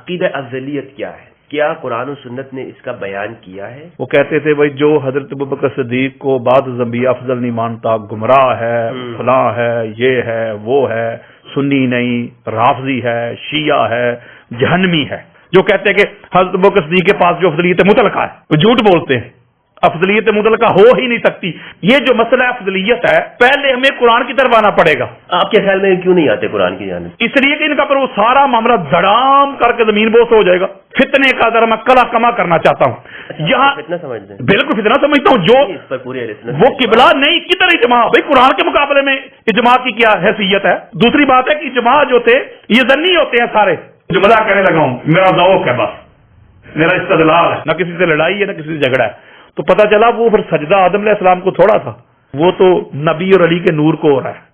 عقیدہ افضلیت کیا ہے؟ کیا قرآن و سنت نے اس کا بیان کیا ہے؟ وہ کہتے تھے بھائی جو حضرت ابوبکر صدیق کو بعد انبیاء افضل نہیں مانتا گمراہ ہے، فلاں ہے، یہ ہے، وہ ہے، سنی نہیں، رافضی ہے، شیعہ ہے، جہنمی ہے. جو کہتے ہیں کہ حضرت ابوبکر صدیق کے پاس جو افضلیت مطلقہ ہے وہ جھوٹ بولتے ہیں، افضلیت مطلقہ ہو ہی نہیں سکتی. یہ جو مسئلہ افضلیت ہے پہلے ہمیں قرآن کی طرف آنا پڑے گا. آپ کے خیال میں کیوں نہیں آتے قرآن کی جانب؟ اس لیے کہ ان کا پر وہ سارا معاملہ دڑام کر کے زمین بوس ہو جائے گا. فتنے کا ذرا میں کلا کما کرنا چاہتا ہوں. یہاں فتنہ سمجھتے ہیں؟ بالکل فتنہ سمجھتا ہوں. جو اس پر پوری وہ قبلہ نہیں کدھر اجماع؟ بھائی قرآن کے مقابلے میں اجماع کی کیا حیثیت ہے؟ دوسری بات ہے کہ اجماع جو تھے یہ ضمنی ہوتے ہیں سارے. جو مذاق کرنے لگا ہوں میرا ذوق ہے، بس میرا استدلال ہے، نہ کسی سے لڑائی ہے نہ کسی سے جھگڑا ہے. تو پتہ چلا وہ پھر سجدہ آدم علیہ السلام کو تھوڑا تھا، وہ تو نبی اور علی کے نور کو ہو رہا ہے.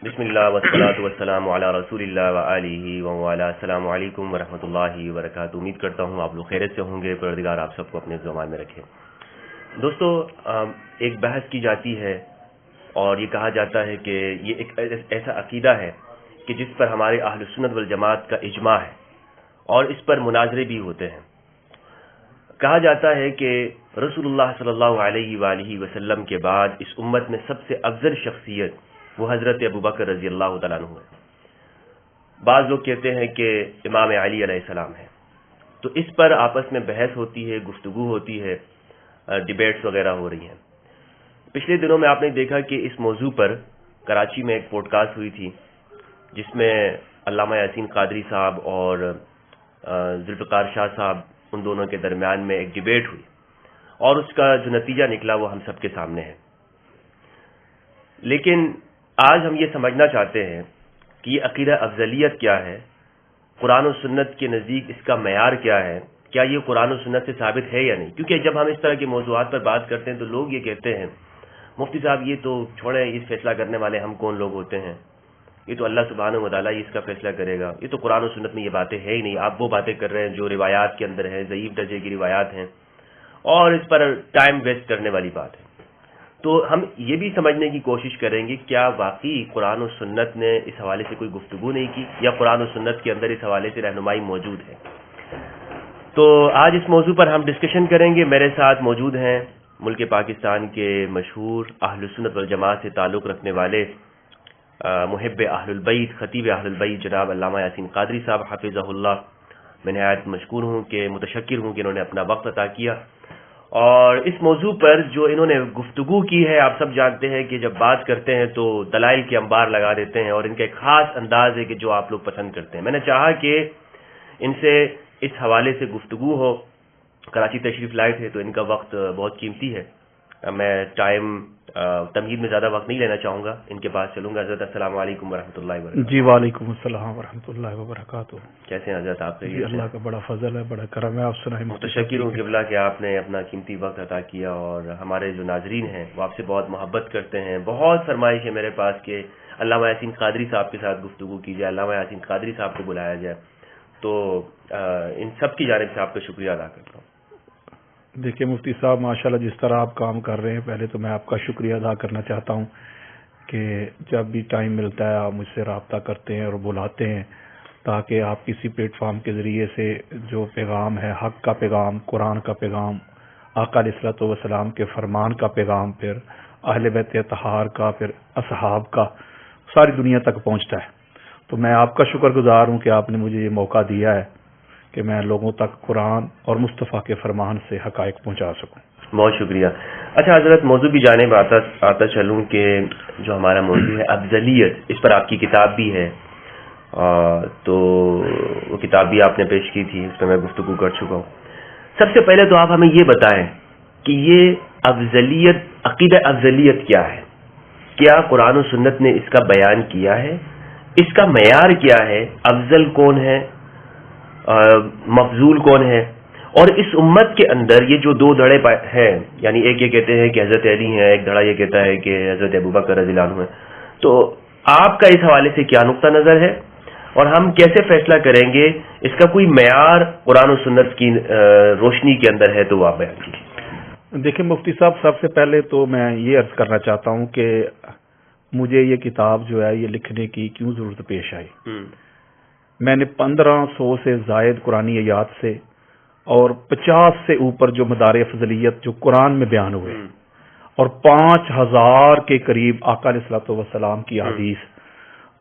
بسم اللہ والصلاۃ والسلام علی رسول اللہ وآلہ وعلی. السلام علیکم ورحمۃ اللہ وبرکاتہ. امید کرتا ہوں آپ لوگ خیریت سے ہوں گے. پروردگار آپ سب کو اپنے زمان میں رکھے. دوستو، ایک بحث کی جاتی ہے اور یہ کہا جاتا ہے کہ یہ ایک ایسا عقیدہ ہے کہ جس پر ہمارے اہل سنت والجماعت کا اجماع ہے اور اس پر مناظرے بھی ہوتے ہیں. کہا جاتا ہے کہ رسول اللہ صلی اللہ علیہ وآلہ وسلم کے بعد اس امت میں سب سے افضل شخصیت وہ حضرت ابوبکر رضی اللہ تعالیٰ عنہ ہے. بعض لوگ کہتے ہیں کہ امام علی علیہ السلام ہے. تو اس پر آپس میں بحث ہوتی ہے، گفتگو ہوتی ہے، ڈیبیٹس وغیرہ ہو رہی ہیں. پچھلے دنوں میں آپ نے دیکھا کہ اس موضوع پر کراچی میں ایک پوڈ کاسٹ ہوئی تھی جس میں علامہ یاسین قادری صاحب اور ذوالفقار شاہ صاحب ان دونوں کے درمیان میں ایک ڈیبیٹ ہوئی اور اس کا جو نتیجہ نکلا وہ ہم سب کے سامنے ہے. لیکن آج ہم یہ سمجھنا چاہتے ہیں کہ یہ عقیدہ افضلیت کیا ہے، قرآن و سنت کے نزدیک اس کا معیار کیا ہے، کیا یہ قرآن و سنت سے ثابت ہے یا نہیں. کیونکہ جب ہم اس طرح کے موضوعات پر بات کرتے ہیں تو لوگ یہ کہتے ہیں مفتی صاحب یہ تو چھوڑیں، اس فیصلہ کرنے والے ہم کون لوگ ہوتے ہیں، یہ تو اللہ سبحانہ و تعالیٰ اس کا فیصلہ کرے گا، یہ تو قرآن و سنت میں یہ باتیں ہے ہی نہیں. آپ وہ باتیں کر رہے ہیں جو روایات کے اندر ہیں، ضعیف درجے کی روایات ہیں اور اس پر ٹائم ویسٹ کرنے والی بات ہے. تو ہم یہ بھی سمجھنے کی کوشش کریں گے کیا واقعی قرآن و سنت نے اس حوالے سے کوئی گفتگو نہیں کی یا قرآن و سنت کے اندر اس حوالے سے رہنمائی موجود ہے. تو آج اس موضوع پر ہم ڈسکشن کریں گے. میرے ساتھ موجود ہیں ملک پاکستان کے مشہور اہل سنت والجماعت سے تعلق رکھنے والے محب اہل البیت، خطیب اہل البیت جناب علامہ یاسین قادری صاحب حفظہ اللہ. میں نہایت مشکور ہوں کہ متشکر ہوں کہ انہوں نے اپنا وقت عطا کیا اور اس موضوع پر جو انہوں نے گفتگو کی ہے. آپ سب جانتے ہیں کہ جب بات کرتے ہیں تو دلائل کے انبار لگا دیتے ہیں اور ان کا ایک خاص انداز ہے کہ جو آپ لوگ پسند کرتے ہیں. میں نے چاہا کہ ان سے اس حوالے سے گفتگو ہو. کراچی تشریف لائے تھے تو ان کا وقت بہت قیمتی ہے. میں ٹائم تمہید میں زیادہ وقت نہیں لینا چاہوں گا، ان کے پاس چلوں گا. حضرت السلام علیکم ورحمۃ اللہ وبرکاتہ. جی وعلیکم السلام ورحمۃ اللہ وبرکاتہ. کیسے ہیں حضرت آپ؟ جی اللہ کا بڑا فضل ہے، بڑا کرم ہے. آپ سنائیں. متشکر ہوں قبلہ کہ آپ نے اپنا قیمتی وقت عطا کیا اور ہمارے جو ناظرین ہیں وہ آپ سے بہت محبت کرتے ہیں. بہت فرمائش ہے میرے پاس کہ علامہ یاسین قادری صاحب کے ساتھ گفتگو کی جائے، علامہ یاسین قادری صاحب کو بلایا جائے. تو ان سب کی جانب سے آپ کا شکریہ ادا کرتا ہوں. دیکھیے مفتی صاحب ماشاءاللہ جس طرح آپ کام کر رہے ہیں، پہلے تو میں آپ کا شکریہ ادا کرنا چاہتا ہوں کہ جب بھی ٹائم ملتا ہے آپ مجھ سے رابطہ کرتے ہیں اور بلاتے ہیں تاکہ آپ کسی پلیٹ فارم کے ذریعے سے جو پیغام ہے، حق کا پیغام، قرآن کا پیغام، آقا علیہ الصلوۃ والسلام کے فرمان کا پیغام، پھر اہل بیت اطہار کا، پھر اصحاب کا، ساری دنیا تک پہنچتا ہے. تو میں آپ کا شکر گزار ہوں کہ آپ نے مجھے یہ موقع دیا ہے کہ میں لوگوں تک قرآن اور مصطفیٰ کے فرمان سے حقائق پہنچا سکوں. بہت شکریہ. اچھا حضرت، موضوع کی جانب آتا چلوں کہ جو ہمارا موضوع ہے افضلیت، اس پر آپ کی کتاب بھی ہے تو وہ کتاب بھی آپ نے پیش کی تھی، اس پہ میں گفتگو کر چکا ہوں. سب سے پہلے تو آپ ہمیں یہ بتائیں کہ یہ افضلیت، عقیدہ افضلیت کیا ہے؟ کیا قرآن و سنت نے اس کا بیان کیا ہے؟ اس کا معیار کیا ہے؟ افضل کون ہے، مفضول کون ہے؟ اور اس امت کے اندر یہ جو دو دھڑے ہیں، یعنی ایک یہ کہتے ہیں کہ حضرت علی ہیں، ایک دھڑا یہ کہتا ہے کہ حضرت ابوبکر رضی اللہ عنہ ہیں. تو آپ کا اس حوالے سے کیا نقطہ نظر ہے اور ہم کیسے فیصلہ کریں گے؟ اس کا کوئی معیار قرآن و سنت کی روشنی کے اندر ہے تو آپ بیان کیجیے. دیکھیں مفتی صاحب، سب سے پہلے تو میں یہ عرض کرنا چاہتا ہوں کہ مجھے یہ کتاب جو ہے یہ لکھنے کی کیوں ضرورت پیش آئی. میں نے 1500 سے زائد قرآنی آیات سے اور 50 سے اوپر جو مدار افضلیت جو قرآن میں بیان ہوئے اور 5000 کے قریب آقا علیہ الصلوۃ والسلام کی حدیث،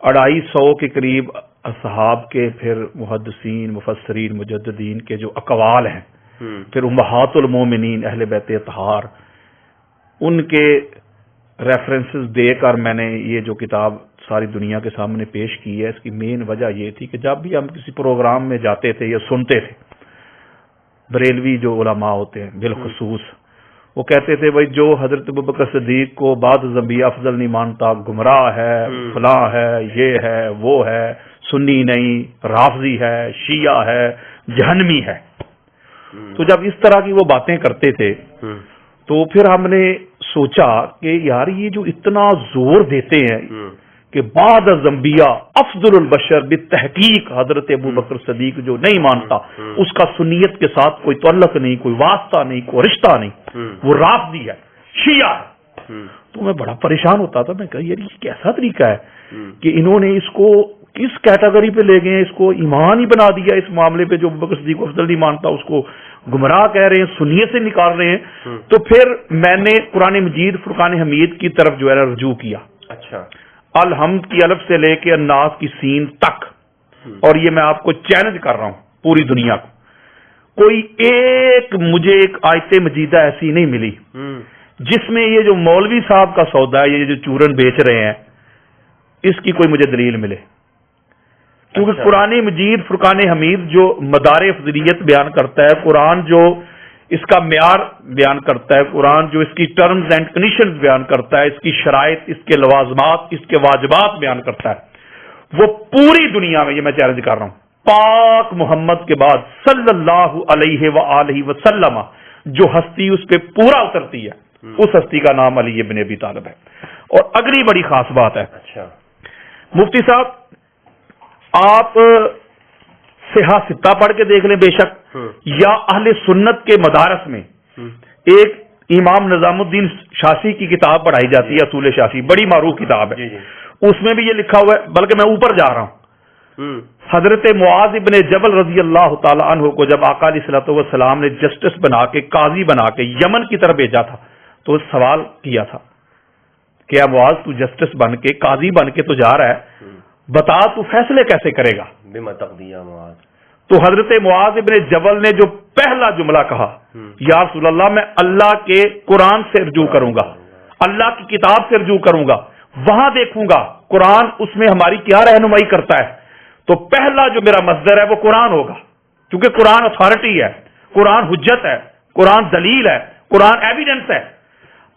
250 کے قریب اصحاب کے، پھر محدثین، مفسرین، مجددین کے جو اقوال ہیں، پھر امہات المومنین اہل بیت اطہار، ان کے ریفرنسز دے کر میں نے یہ جو کتاب ساری دنیا کے سامنے پیش کی ہے۔ اس کی مین وجہ یہ تھی کہ جب بھی ہم کسی پروگرام میں جاتے تھے یا سنتے تھے، بریلوی جو علماء ہوتے ہیں بالخصوص، وہ کہتے تھے بھائی جو حضرت ابوبکر صدیق کو بعد انبیاء افضل نہیں مانتا، گمراہ ہے، فلاں ہے، یہ ہے، وہ ہے، سنی نہیں، رافضی ہے، شیعہ ہے، جہنمی ہے۔ تو جب اس طرح کی وہ باتیں کرتے تھے تو پھر ہم نے سوچا کہ یار یہ جو اتنا زور دیتے ہیں کہ بعد از انبیاء افضل البشر بالتحقیق حضرت ابوبکر صدیق جو نہیں مانتا، اس کا سنیت کے ساتھ کوئی تعلق نہیں، کوئی واسطہ نہیں، کوئی رشتہ نہیں، وہ رافضی ہے، شیعہ ہے۔ تو میں بڑا پریشان ہوتا تھا، میں کہا یار یہ کیسا طریقہ ہے کہ انہوں نے اس کو کس کیٹیگری پہ لے گئے ہیں، اس کو ایمان ہی بنا دیا اس معاملے پہ، جو ابوبکر صدیق کو افضل نہیں مانتا اس کو گمراہ کہہ رہے ہیں، سنیت سے نکال رہے ہیں۔ تو پھر میں نے قرآن مجید فرقان حمید کی طرف جو ہے رجوع کیا۔ اچھا، الحمد کی الف سے لے کے الناس کی سین تک، اور یہ میں آپ کو چیلنج کر رہا ہوں پوری دنیا کو، کوئی ایک مجھے ایک آیت مجیدہ ایسی نہیں ملی جس میں یہ جو مولوی صاحب کا سودا ہے، یہ جو چورن بیچ رہے ہیں، اس کی کوئی مجھے دلیل ملے۔ کیونکہ قرآن مجید فرقان حمید جو مدار افضلیت بیان کرتا ہے، قرآن جو اس کا معیار بیان کرتا ہے، قرآن جو اس کی ٹرمز اینڈ کنڈیشنز بیان کرتا ہے، اس کی شرائط، اس کے لوازمات، اس کے واجبات بیان کرتا ہے، وہ پوری دنیا میں، یہ میں چیلنج کر رہا ہوں، پاک محمد کے بعد صلی اللہ علیہ وآلہ وسلم جو ہستی اس پہ پورا اترتی ہے، اس ہستی کا نام علی ابن ابی طالب ہے۔ اور اگلی بڑی خاص بات ہے، مفتی صاحب آپ صحیح ستہ پڑھ کے دیکھ لیں بے شک، یا اہل سنت کے مدارس میں ایک امام نظام الدین شاسی کی کتاب پڑھائی جاتی ہے، اصول شاسی، بڑی معروف کتاب ہے، اس میں بھی یہ لکھا ہوا ہے، بلکہ میں اوپر جا رہا ہوں، حضرت معاذ ابن جبل رضی اللہ تعالی عنہ کو جب آقا علیہ الصلوۃ والسلام نے جسٹس بنا کے، قاضی بنا کے یمن کی طرف بھیجا تھا، تو سوال کیا تھا کہ اے معاذ تو جسٹس بن کے، قاضی بن کے تو جا رہا ہے، بتا تو فیصلے کیسے کرے گا؟ بما تقضی یا معاذ۔ تو حضرت معاذ ابن جبل نے جو پہلا جملہ کہا، یا رسول اللہ میں اللہ کے قرآن سے رجوع کروں گا، اللہ کی کتاب سے رجوع کروں گا، وہاں دیکھوں گا قرآن اس میں ہماری کیا رہنمائی کرتا ہے، تو پہلا جو میرا مصدر ہے وہ قرآن ہوگا، کیونکہ قرآن اتھارٹی ہے، قرآن حجت ہے، قرآن دلیل ہے، قرآن ایویڈنس ہے۔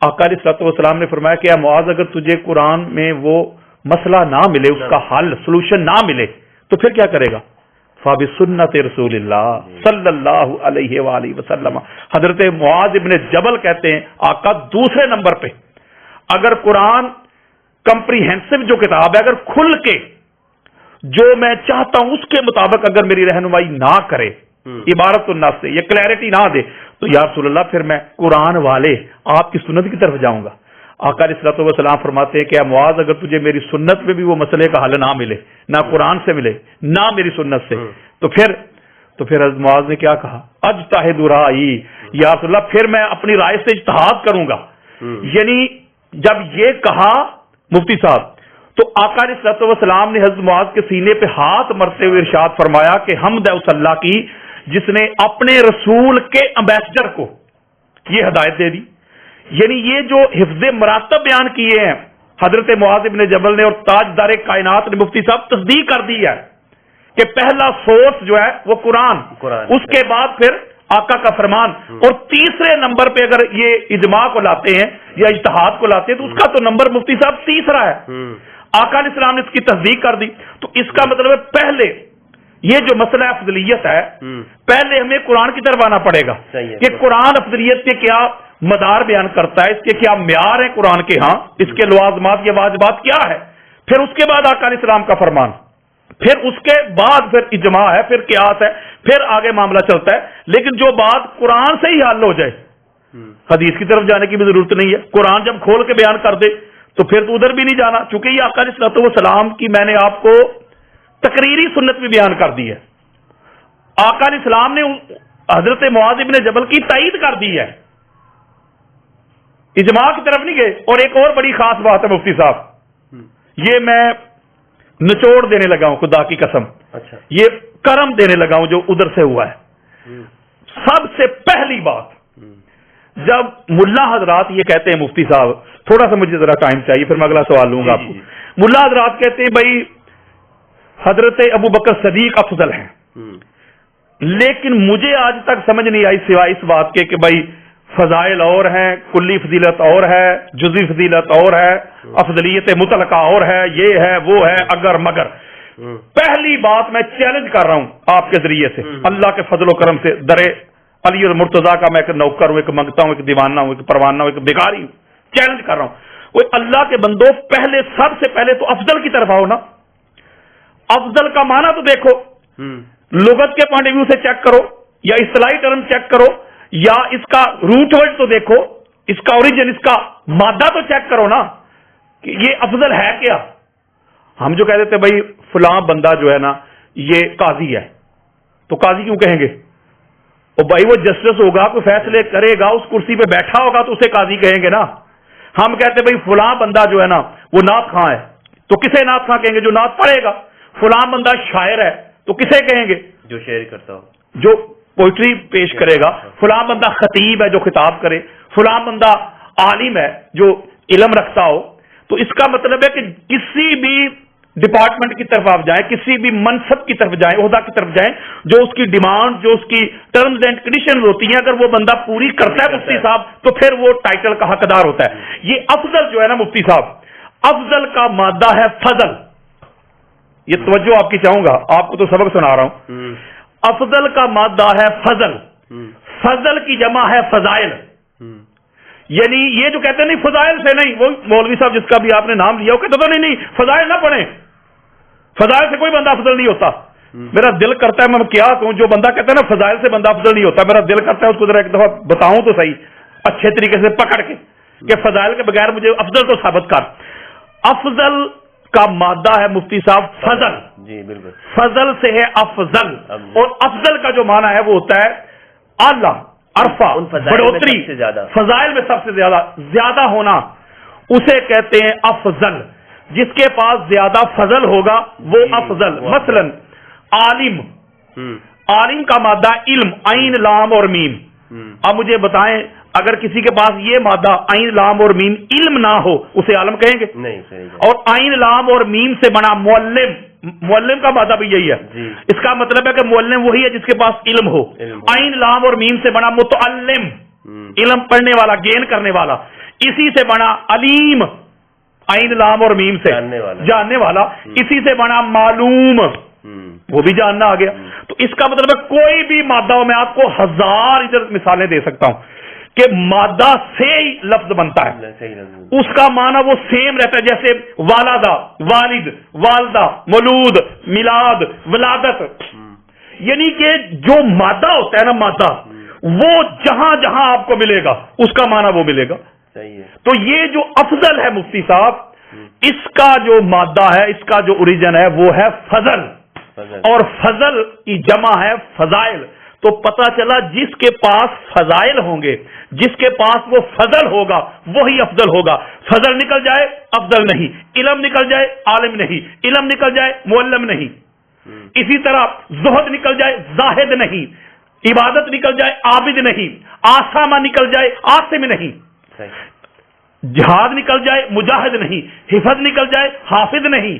آقا علیہ الصلوۃ والسلام نے فرمایا کہ اے معاذ اگر تجھے قرآن میں وہ مسئلہ نہ ملے، اس کا حل سولوشن نہ ملے، تو پھر کیا کرے گا؟ فَبِسُنَّةِ رسول اللہ صلی اللہ علیہ وآلہ وسلم۔ حضرت معاذ ابن جبل کہتے ہیں آقا دوسرے نمبر پہ اگر قرآن کمپریہنسو جو کتاب ہے، اگر کھل کے جو میں چاہتا ہوں اس کے مطابق اگر میری رہنمائی نہ کرے، عبارت النص سے یہ کلیئرٹی نہ دے، تو یا رسول اللہ پھر میں قرآن والے آپ کی سنت کی طرف جاؤں گا۔ آقا علیہ الصلوۃ والسلام فرماتے ہیں کہ اے معاذ اگر تجھے میری سنت میں بھی وہ مسئلے کا حل نہ ملے، نہ قرآن سے ملے، نہ میری سنت سے، تو پھر حضرت معاذ نے کیا کہا؟ اجتہد رائی، یا رسول اللہ پھر میں اپنی رائے سے اجتہاد کروں گا۔ یعنی جب یہ کہا مفتی صاحب، تو آقا علیہ الصلوۃ والسلام نے حضرت معاذ کے سینے پہ ہاتھ مرتے ہوئے ارشاد فرمایا کہ حمد ہے اس اللہ کی جس نے اپنے رسول کے امبیسڈر کو یہ ہدایت دے دی۔ یعنی یہ جو حفظ مراتب بیان کیے ہیں حضرت معاذ ابن جبل نے اور تاجدار کائنات نے، مفتی صاحب تصدیق کر دی ہے کہ پہلا سورس جو ہے وہ قرآن، اس کے بعد پھر آقا کا فرمان، اور تیسرے نمبر پہ اگر یہ اجماع کو لاتے ہیں یا اجتہاد کو لاتے ہیں تو اس کا تو نمبر مفتی صاحب تیسرا ہے۔ آقا علیہ السلام نے اس کی تصدیق کر دی، تو اس کا مطلب ہے پہلے یہ جو مسئلہ افضلیت ہے، پہلے ہمیں قرآن کی طرف آنا پڑے گا کہ قرآن افضلیت کے کیا مدار بیان کرتا ہے، اس کے کیا معیار ہیں قرآن کے، ہاں اس کے لوازمات یا واجبات کیا ہے، پھر اس کے بعد آقا علیہ السلام کا فرمان، پھر اس کے بعد پھر اجماع ہے، پھر قیاس ہے، پھر آگے معاملہ چلتا ہے۔ لیکن جو بات قرآن سے ہی حل ہو جائے، حدیث کی طرف جانے کی بھی ضرورت نہیں ہے، قرآن جب کھول کے بیان کر دے تو پھر تو ادھر بھی نہیں جانا، چونکہ یہ آقا علیہ الصلوۃ والسلام کی میں نے آپ کو تقریری سنت بھی بیان کر دی ہے. آقا علیہ السلام نے حضرت معاذ بن جبل کی تائید کر دی ہے, اجماع کی طرف نہیں گئے. اور ایک اور بڑی خاص بات ہے مفتی صاحب, یہ میں نچوڑ دینے لگا ہوں خدا کی قسم, اچھا یہ کرم دینے لگا ہوں جو ادھر سے ہوا ہے. سب سے پہلی بات, جب ملا حضرات یہ کہتے ہیں مفتی صاحب, تھوڑا سا مجھے ذرا ٹائم چاہیے پھر میں اگلا سوال لوں گا آپ کو. ملا حضرات کہتے ہیں بھائی حضرت ابو بکر صدیق افضل ہیں, لیکن مجھے آج تک سمجھ نہیں آئی سوائے اس بات کے کہ بھائی فضائل اور ہیں, کلی فضیلت اور ہے, جزوی فضیلت اور ہے, افضلیت مطلقہ اور ہے, یہ ہے وہ ہے, اگر مگر. پہلی بات میں چیلنج کر رہا ہوں آپ کے ذریعے سے, اللہ کے فضل و کرم سے, درے علی اور مرتضیٰ کا میں ایک نوکر ہوں, ایک منگتا ہوں, ایک دیوانہ ہوں, ایک پروانہ ہوں, ایک بیکاری ہوں, چیلنج کر رہا ہوں. وہ اللہ کے بندو, پہلے سب سے پہلے تو افضل کی طرف آؤ نا. افضل کا معنی تو دیکھو, لغت کے پوائنٹ آف ویو سے چیک کرو, یا اصطلاحی ٹرم چیک کرو, یا اس کا روٹ ورڈ تو دیکھو, اس کا اوریجن, اس کا مادہ تو چیک کرو نا کہ یہ افضل ہے کیا. ہم جو کہہ دیتے بھائی فلاں بندہ جو ہے نا یہ قاضی ہے, تو قاضی کیوں کہیں گے؟ اور بھائی وہ جسٹس ہوگا, کوئی فیصلے کرے گا, اس کرسی پہ بیٹھا ہوگا تو اسے قاضی کہیں گے نا. ہم کہتے بھائی فلاں بندہ جو ہے نا وہ نعت خواں ہے, تو کسے نعت خواں کہیں گے؟ جو نعت پڑھے گا. فلاں بندہ شاعر ہے تو کسے کہیں گے؟ جو شعر کرتا ہو, جو پوئٹری پیش کرے گا. فلاں بندہ خطیب ہے جو خطاب کرے. فلاں بندہ عالم ہے جو علم رکھتا ہو. تو اس کا مطلب ہے کہ کسی بھی ڈپارٹمنٹ کی طرف آپ جائیں, کسی بھی منصب کی طرف جائیں, عہدہ کی طرف جائیں, جو اس کی ڈیمانڈ, جو اس کی ٹرمز اینڈ کنڈیشنز ہوتی ہیں, اگر وہ بندہ پوری کرتا ہے مفتی صاحب, تو پھر وہ ٹائٹل کا حقدار ہوتا ہے. یہ افضل جو ہے نا مفتی صاحب, افضل کا مادہ ہے فضل. یہ توجہ آپ کی چاہوں گا, آپ کو تو سبق سنا رہا ہوں. افضل کا مادہ ہے فضل. فضل کی جمع ہے فضائل. یعنی یہ جو کہتے ہیں نہیں فضائل سے نہیں, وہ مولوی صاحب جس کا بھی آپ نے نام لیا وہ کہتے تو نہیں فضائل نہ پڑھیں, فضائل سے کوئی بندہ افضل نہیں ہوتا. میرا دل کرتا ہے میں کیا کہوں, جو بندہ کہتا ہے نا فضائل سے بندہ افضل نہیں ہوتا, میرا دل کرتا ہے اس کو ذرا ایک دفعہ بتاؤں تو صحیح اچھے طریقے سے پکڑ کے کہ فضائل کے بغیر مجھے افضل تو ثابت کر. افضل کا مادہ ہے مفتی صاحب فضل. جی بالکل, فضل سے ہے افضل, اور افضل کا جو معنی ہے وہ ہوتا ہے اعلیٰ, عرفہ, بڑھوتری. فضائل میں سب سے زیادہ ہونا اسے کہتے ہیں افضل. جس کے پاس زیادہ فضل ہوگا وہ افضل. مثلا عالم, عالم کا مادہ علم, عین لام اور میم. اب مجھے بتائیں اگر کسی کے پاس یہ مادہ عین لام اور میم علم نہ ہو اسے عالم کہیں گے؟ نہیں. اور عین لام اور میم سے بنا معلم, معلم کا مادہ بھی یہی ہے. اس کا مطلب ہے کہ معلم وہی ہے جس کے پاس علم ہو. عین لام اور میم سے بنا متعلم, علم پڑھنے والا, گین کرنے والا. اسی سے بنا علیم, عین لام اور میم سے جاننے والا. اسی سے بنا معلوم, وہ بھی جاننا آ گیا. تو اس کا مطلب ہے کوئی بھی مادہ, میں آپ کو ہزار ادھر مثالیں دے سکتا ہوں کہ مادہ سے ہی لفظ بنتا ہے, اس کا معنی وہ سیم رہتا ہے. جیسے والدہ, والد, والدہ, مولود, میلاد, ولادت. یعنی کہ جو مادہ ہوتا ہے نا, مادہ وہ جہاں جہاں آپ کو ملے گا اس کا معنی وہ ملے گا. تو یہ جو افضل ہے مفتی صاحب, اس کا جو مادہ ہے, اس کا جو اوریجن ہے وہ ہے فضل, اور فضل کی جمع ہے فضائل. تو پتہ چلا جس کے پاس فضائل ہوں گے, جس کے پاس وہ فضل ہوگا وہی افضل ہوگا. فضل نکل جائے افضل نہیں, علم نکل جائے عالم نہیں, علم نکل جائے معلم نہیں. اسی طرح زہد نکل جائے زاہد نہیں, عبادت نکل جائے عابد نہیں, آسامہ نکل جائے آسم نہیں, جہاد نکل جائے مجاہد نہیں, حفظ نکل جائے حافظ نہیں.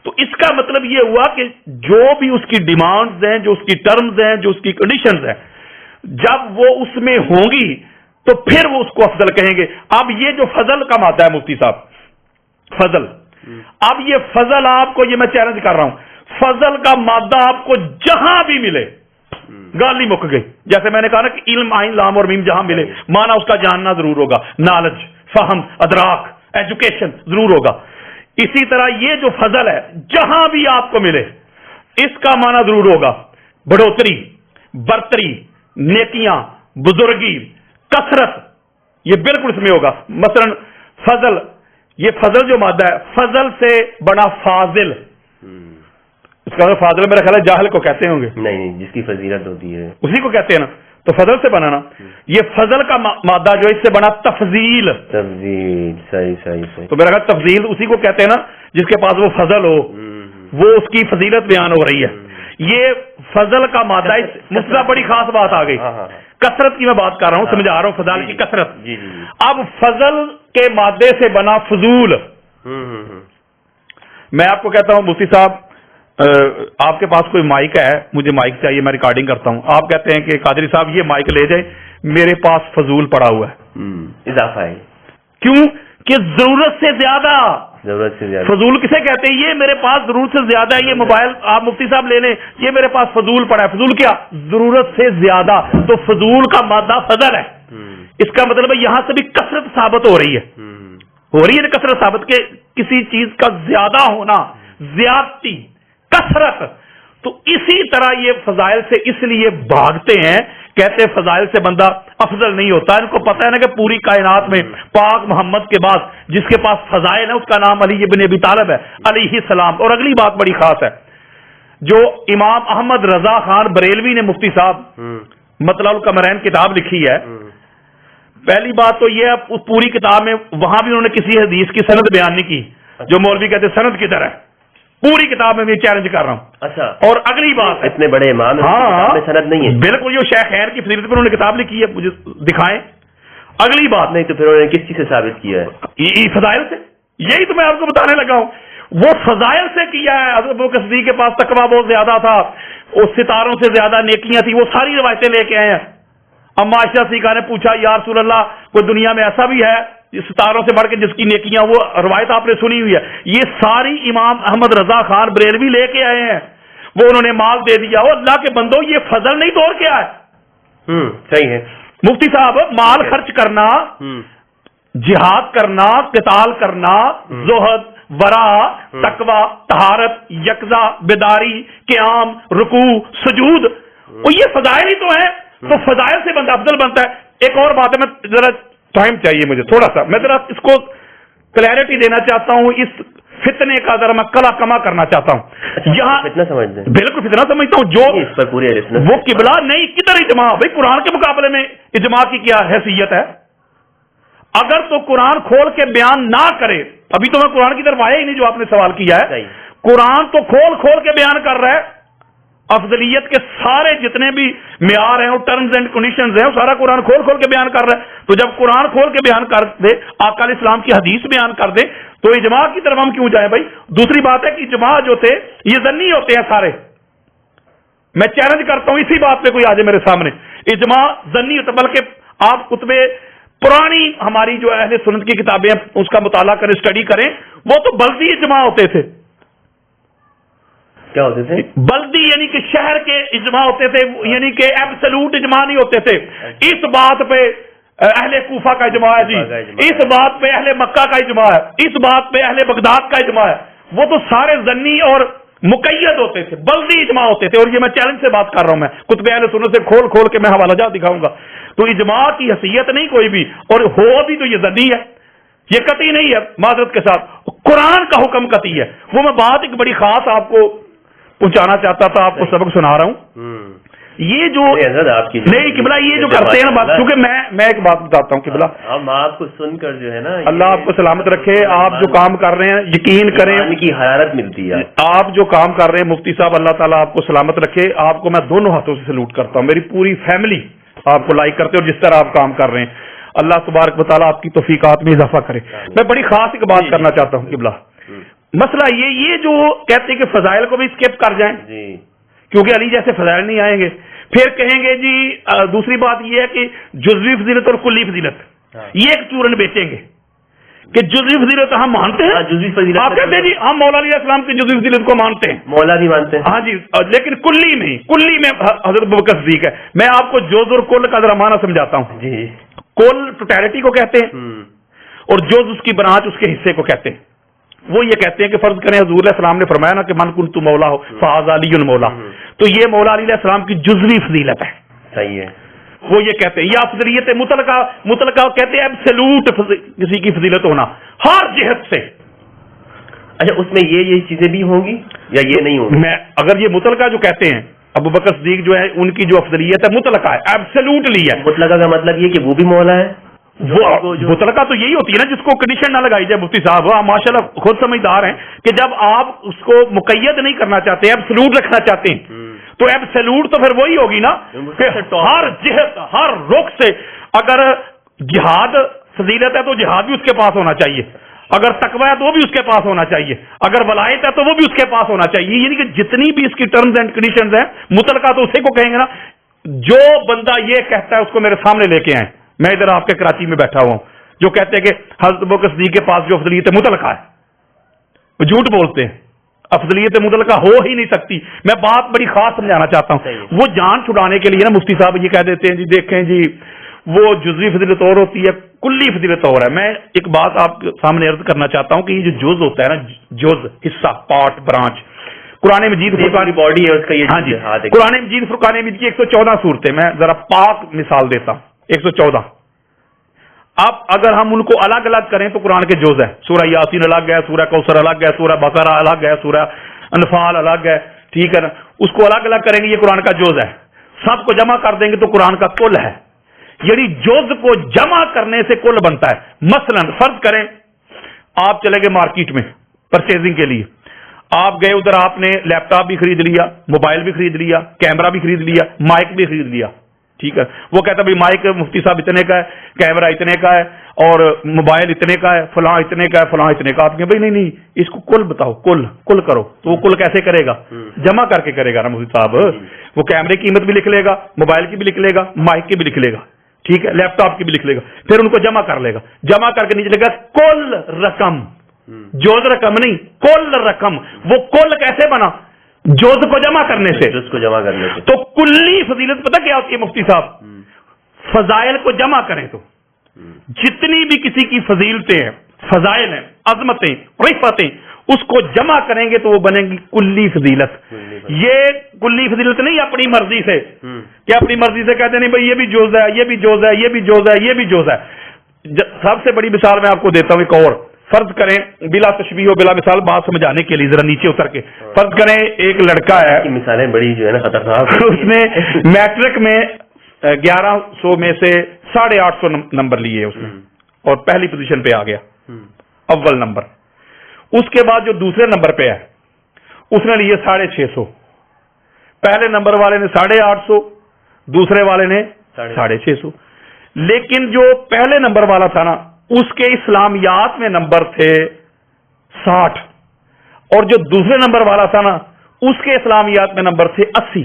تو اس کا مطلب یہ ہوا کہ جو بھی اس کی ڈیمانڈز ہیں, جو اس کی ٹرمز ہیں, جو اس کی کنڈیشنز ہیں, جب وہ اس میں ہوں گی تو پھر وہ اس کو افضل کہیں گے. اب یہ جو فضل کا مادہ ہے مفتی صاحب, فضل, اب یہ فضل آپ کو, یہ میں چیلنج کر رہا ہوں, فضل کا مادہ آپ کو جہاں بھی ملے, گالی مک گئی. جیسے میں نے کہا نا کہ علم, عین لام اور میم جہاں ملے معنی اس کا جاننا ضرور ہوگا, نالج, فہم, ادراک, ایجوکیشن ضرور ہوگا. اسی طرح یہ جو فضل ہے جہاں بھی آپ کو ملے اس کا معنی ضرور ہوگا بڑھوتری, برتری, نیکیاں, بزرگی, کثرت. یہ بالکل اس میں ہوگا. مثلا فضل, یہ فضل جو مادہ ہے, فضل سے بنا فاضل. اس کا فاضل میرا خیال ہے جاہل کو کہتے ہوں گے. نہیں, جس کی فضیلت ہوتی ہے اسی کو کہتے ہیں نا. تو فضل سے بنا نا. یہ فضل کا مادہ جو اس سے بنا تفضیل. صحیح. تو میرا خیال تفضیل اسی کو کہتے ہیں نا جس کے پاس وہ فضل ہو, وہ اس کی فضیلت بیان ہو رہی ہے. یہ فضل کا مادہ مسئلہ بڑی خاص بات آ گئی. کثرت کی میں بات کر رہا ہوں, سمجھا رہا ہوں فضائل کی کثرت. اب فضل کے مادے سے بنا فضول. میں آپ کو کہتا ہوں مفتی صاحب, آپ کے پاس کوئی مائک ہے, مجھے مائک چاہیے, میں ریکارڈنگ کرتا ہوں. آپ کہتے ہیں کہ قادری صاحب یہ مائک لے جائیں, میرے پاس فضول پڑا ہوا ہے. اضافہ ہے. کیوں کہ ضرورت سے زیادہ. فضول کسے کہتے ہیں؟ یہ میرے پاس ضرورت سے زیادہ ہے. یہ موبائل آپ مفتی صاحب لے لیں, یہ میرے پاس فضول پڑا ہے. فضول کیا؟ ضرورت سے زیادہ. تو فضول کا مادہ فضل ہے. اس کا مطلب ہے یہاں سے بھی کثرت ثابت ہو رہی ہے. کثرت ثابت کہ کسی چیز کا زیادہ ہونا, زیادتی, کثرت. تو اسی طرح یہ فضائل سے اس لیے بھاگتے ہیں, کہتے ہیں فضائل سے بندہ افضل نہیں ہوتا. ان کو پتہ ہے نا کہ پوری کائنات میں پاک محمد کے بعد جس کے پاس فضائل ہے اس کا نام علی ابن ابی طالب ہے علیہ السلام. اور اگلی بات بڑی خاص ہے, جو امام احمد رضا خان بریلوی نے مفتی صاحب مطلع القمرین کتاب لکھی ہے, پہلی بات تو یہ اس پوری کتاب میں وہاں بھی انہوں نے کسی حدیث کی سند بیان نہیں کی جو مولوی کہتے سند کی طرح. پوری کتاب میں چیلنج کر رہا ہوں. اچھا. اور اگلی بات, اتنے بڑے امام ہاں سند نہیں ہے. بالکل, جو شیخ خیر کی فضیلت پر انہوں نے کتاب لکھی ہے, مجھے دکھائیں. اگلی بات, نہیں تو پھر انہوں نے کس چیز سے ثابت کیا ہے؟ فضائل سے. یہی تو میں آپ کو بتانے لگا ہوں. وہ فضائل سے کیا ہے. حضرت ابوبکر صدیق کے پاس تقویٰ بہت زیادہ تھا, اس ستاروں سے زیادہ نیکیاں تھیں, وہ ساری روایتیں لے کے آئے ہیں. اما عائشہ صدیقہ نے پوچھا یا رسول اللہ کوئی دنیا میں ایسا بھی ہے ستاروں سے بڑھ کے جس کی نیکیاں, وہ روایت آپ نے سنی ہوئی ہے. یہ ساری امام احمد رضا خان بریلوی لے کے آئے ہیں. وہ انہوں نے مال دے دیا. اور اللہ کے بندو یہ فضل نہیں تو اور کیا ہے؟ صحیح ہے مفتی صاحب. مال خرچ کرنا, جہاد کرنا, قتال کرنا, زہد, ورع, تقوی, طہارت, یقظہ, بیداری, قیام, رکوع, سجود, اور یہ فضائل ہی تو ہیں. تو فضائل سے بندہ افضل بنتا ہے. ایک اور بات ہے, میں ذرا ٹائم چاہیے مجھے تھوڑا سا, میں ذرا اس کو کلیئرٹی دینا چاہتا ہوں. اس فتنے کا ذرا میں کلا کما کرنا چاہتا ہوں. یہاں فتنہ سمجھتے ہیں؟ بالکل فتنہ سمجھتا ہوں. جو اس پر پوری وہ قبلہ نہیں, کدھر اجماع بھائی؟ قرآن کے مقابلے میں اجماع کی کیا حیثیت ہے؟ اگر تو قرآن کھول کے بیان نہ کرے, ابھی تو میں قرآن کی طرف آیا ہی نہیں جو آپ نے سوال کیا ہے. قرآن تو کھول کے بیان کر رہا ہے. افضلیت کے سارے جتنے بھی معیار ہیں, ٹرمز اینڈ کنڈیشنز ہیں, وہ سارا قرآن کھول کے بیان کر رہا ہے. تو جب قرآن کھول کے بیان کر دے, آقا علیہ السلام کی حدیث بیان کر دے, تو اجماع کی طرف ہم کیوں جائیں بھائی؟ دوسری بات ہے کہ اجماع جو تھے یہ ظنی ہوتے ہیں سارے. میں چیلنج کرتا ہوں اسی بات پہ کوئی آ جائے میرے سامنے. اجماع ظنی ہوتا, بلکہ آپ کتبے پرانی ہماری جو اہل سنت کی کتابیں اس کا مطالعہ کریں, اسٹڈی کریں, وہ تو بلدی اجماع ہوتے تھے. کیا ہوتے تھے؟ بلدی یعنی کہ شہر کے اجماع ہوتے تھے, یعنی کہ ایبسلوٹ اجماع نہیں ہوتے تھے. اس بات پہ اہل کوفہ کا اجماع ہے جی, اس بات پہ اہل مکہ کا اجماع ہے, اس بات پہ اہل بغداد کا اجماع ہے. وہ تو سارے ظنی اور مقید ہوتے تھے, بلدی اجماع ہوتے تھے. اور یہ میں چیلنج سے بات کر رہا ہوں, میں کتب اہل سنت سے کھول کے میں حوالہ جات دکھاؤں گا. تو اجماع کی حیثیت نہیں کوئی بھی, اور ہو بھی تو یہ ظنی ہے, یہ قطعی نہیں ہے. معذرت کے ساتھ قرآن کا حکم قطعی ہے. وہ میں بات ایک بڑی خاص آپ کو پہنچانا چاہتا تھا, آپ کو سبق سنا رہا ہوں. یہ جو نہیں قبلہ, یہ جو کرتے ہیں نا بات, کیونکہ میں ایک بات بتاتا ہوں قبلہ, ہم آپ کو سن کر جو ہے نا, اللہ آپ کو سلامت رکھے. آپ جو کام کر رہے ہیں یقین کریں کی حرارت ملتی ہے. آپ جو کام کر رہے ہیں مفتی صاحب, اللہ تعالیٰ آپ کو سلامت رکھے. آپ کو میں دونوں ہاتھوں سے سلوٹ کرتا ہوں. میری پوری فیملی آپ کو لائک کرتے اور جس طرح آپ کام کر رہے ہیں, اللہ تبارک و تعالیٰ آپ کی توفیقات میں اضافہ کرے. میں بڑی خاص ایک بات کرنا چاہتا ہوں قبلہ. مسئلہ یہ جو کہتے ہیں کہ فضائل کو بھی اسکپ کر جائیں کیونکہ علی جیسے فضائل نہیں آئیں گے, پھر کہیں گے جی دوسری بات یہ ہے کہ جزوی فضیلت اور کلی فضیلت, یہ ایک چورن بیچیں گے کہ جزوی فضیلت ہم مانتے ہیں. جزوی فضیلت آپ کہتے ہیں جی ہم مولا علیہ السلام کی جزوی فضیلت کو مانتے ہیں, مولا نہیں مانتے. ہاں جی, لیکن کلی میں حضرت ابوبکر صدیق ہے. میں آپ کو جوز اور کل کا ذرا معنی سمجھاتا ہوں. جی, کل ٹوٹیلٹی کو کہتے ہیں اور جوز اس کی برانچ, اس کے حصے کو کہتے ہیں. وہ یہ کہتے ہیں کہ فرض کریں حضور علیہ السلام نے فرمایا نا کہ من کنت مولا ہو فہذا علی المولا, تو یہ مولا علی علیہ السلام کی جزوی فضیلت ہے. صحیح ہے. وہ یہ کہتے ہیں, یا افضلیت مطلقہ کہتے ہیں ایبسلوٹ کسی کی فضیلت ہونا ہر جہت سے. اچھا, اس میں یہ چیزیں بھی ہوں گی یا یہ نہیں ہوگا؟ میں اگر یہ مطلقہ جو کہتے ہیں ابو بکر صدیق جو ہے ان کی جو افضلیت ہے مطلقہ ہے، ایبسولوٹلی ہے. مطلقہ کا مطلب یہ کہ وہ بھی مولا ہے. وہ مطلقہ تو یہی ہوتی ہے نا جس کو کنڈیشن نہ لگائی جائے. مفتی صاحب آپ ماشاءاللہ خود سمجھدار ہیں کہ جب آپ اس کو مقید نہیں کرنا چاہتے، ایبسولوٹ رکھنا چاہتے ہیں، تو ایبسولوٹ تو پھر وہی ہوگی نا کہ ہر جہت ہر رخ سے اگر جہاد فضیلت ہے تو جہاد بھی اس کے پاس ہونا چاہیے، اگر تقوی ہے تو وہ بھی اس کے پاس ہونا چاہیے، اگر ولایت ہے تو وہ بھی اس کے پاس ہونا چاہیے. یعنی کہ جتنی بھی اس کی ٹرمز اینڈ کنڈیشنز ہیں مطلقہ تو اسی کو کہیں گے نا. جو بندہ یہ کہتا ہے اس کو میرے سامنے لے کے آئیں. میں ادھر آپ کے کراچی میں بیٹھا ہوا ہوں، جو کہتے ہیں کہ حضرت ابو بکر صدیق کے پاس جو افضلیت مطلقہ ہے، وہ جھوٹ بولتے ہیں. افضلیت مطلقہ ہو ہی نہیں سکتی. میں بات بڑی خاص سمجھانا چاہتا ہوں. وہ جان چھڑانے کے لیے نا مفتی صاحب یہ کہہ دیتے ہیں جی دیکھیں جی وہ جزوی فضیلت اور ہوتی ہے، کلی فضیلت اور ہے. میں ایک بات آپ کے سامنے عرض کرنا چاہتا ہوں کہ یہ جو جز ہوتا ہے نا، جز حصہ پارٹ برانچ، قرآن مجید فرقان باڈی ہے اس کا. ہاں جی قرآن مجید فرقان مجید کی 114 صورتیں، میں ذرا پاک مثال دیتا ہوں. 114 اب اگر ہم ان کو الگ الگ کریں تو قرآن کے جز ہے. سورہ یاسین الگ ہے، سورہ کوثر الگ ہے، سورہ بقرہ الگ ہے، سورہ انفال الگ ہے، ٹھیک ہے نا. اس کو الگ الگ کریں گے یہ قرآن کا جز ہے. سب کو جمع کر دیں گے تو قرآن کا کل ہے. یعنی جز کو جمع کرنے سے کل بنتا ہے. مثلا فرض کریں آپ چلے گئے مارکیٹ میں پرچیزنگ کے لیے، آپ گئے ادھر، آپ نے لیپ ٹاپ بھی خرید لیا، موبائل بھی خرید لیا، کیمرہ بھی خرید لیا، مائک بھی خرید لیا، ٹھیک ہے. وہ کہتا ہے مائک مفتی صاحب اتنے کا ہے، کیمرہ اتنے کا ہے، اور موبائل اتنے کا ہے، فلاں اتنے کا ہے، فلاں اتنے کا. آپ کہیں بھائی نہیں اس کو کل بتاؤ، کل کرو. تو وہ کل کیسے کرے گا؟ جمع کر کے کرے گا نا مفتی صاحب. وہ کیمرے کی قیمت بھی لکھ لے گا، موبائل کی بھی لکھ لے گا، مائک کی بھی لکھ لے گا، ٹھیک ہے، لیپ ٹاپ کی بھی لکھ لے گا. پھر ان کو جمع کر لے گا، جمع کر کے نیچے لکھے گا کل رقم. جوز رقم نہیں، کل رقم. وہ کل کیسے بنا؟ جوز کو جمع کرنے سے. جوز کو جمع کرنے سے. تو کلی فضیلت پتہ کیا ہوتی ہے مفتی صاحب؟ فضائل کو جمع کریں تو جتنی بھی کسی کی فضیلتیں ہیں، فضائل ہیں، عظمتیں، رفعتیں، اس کو جمع کریں گے تو وہ بنے گی کلی فضیلت. یہ کلی فضیلت نہیں اپنی مرضی سے کہ اپنی مرضی سے کہتے نہیں بھائی یہ بھی جوز ہے، یہ بھی جوز ہے، یہ بھی جوز ہے، یہ بھی جوز ہے. سب سے بڑی مثال میں آپ کو دیتا ہوں ایک اور. فرض کریں بلا تشبیہ و بلا مثال بات سمجھانے کے لیے ذرا نیچے اتر کے فرض کریں ایک لڑکا ہے، مثالیں بڑی جو ہے نا خطرناک. اس نے میٹرک میں 1100 میں سے 850 نمبر لیے اس نے، اور پہلی پوزیشن پہ آ گیا، اول نمبر. اس کے بعد جو دوسرے نمبر پہ ہے اس نے لیے 650. پہلے نمبر والے نے 850، دوسرے والے نے 650. لیکن جو پہلے نمبر والا تھا نا اس کے اسلامیات میں نمبر تھے 60، اور جو دوسرے نمبر والا تھا نا اس کے اسلامیات میں نمبر تھے 80.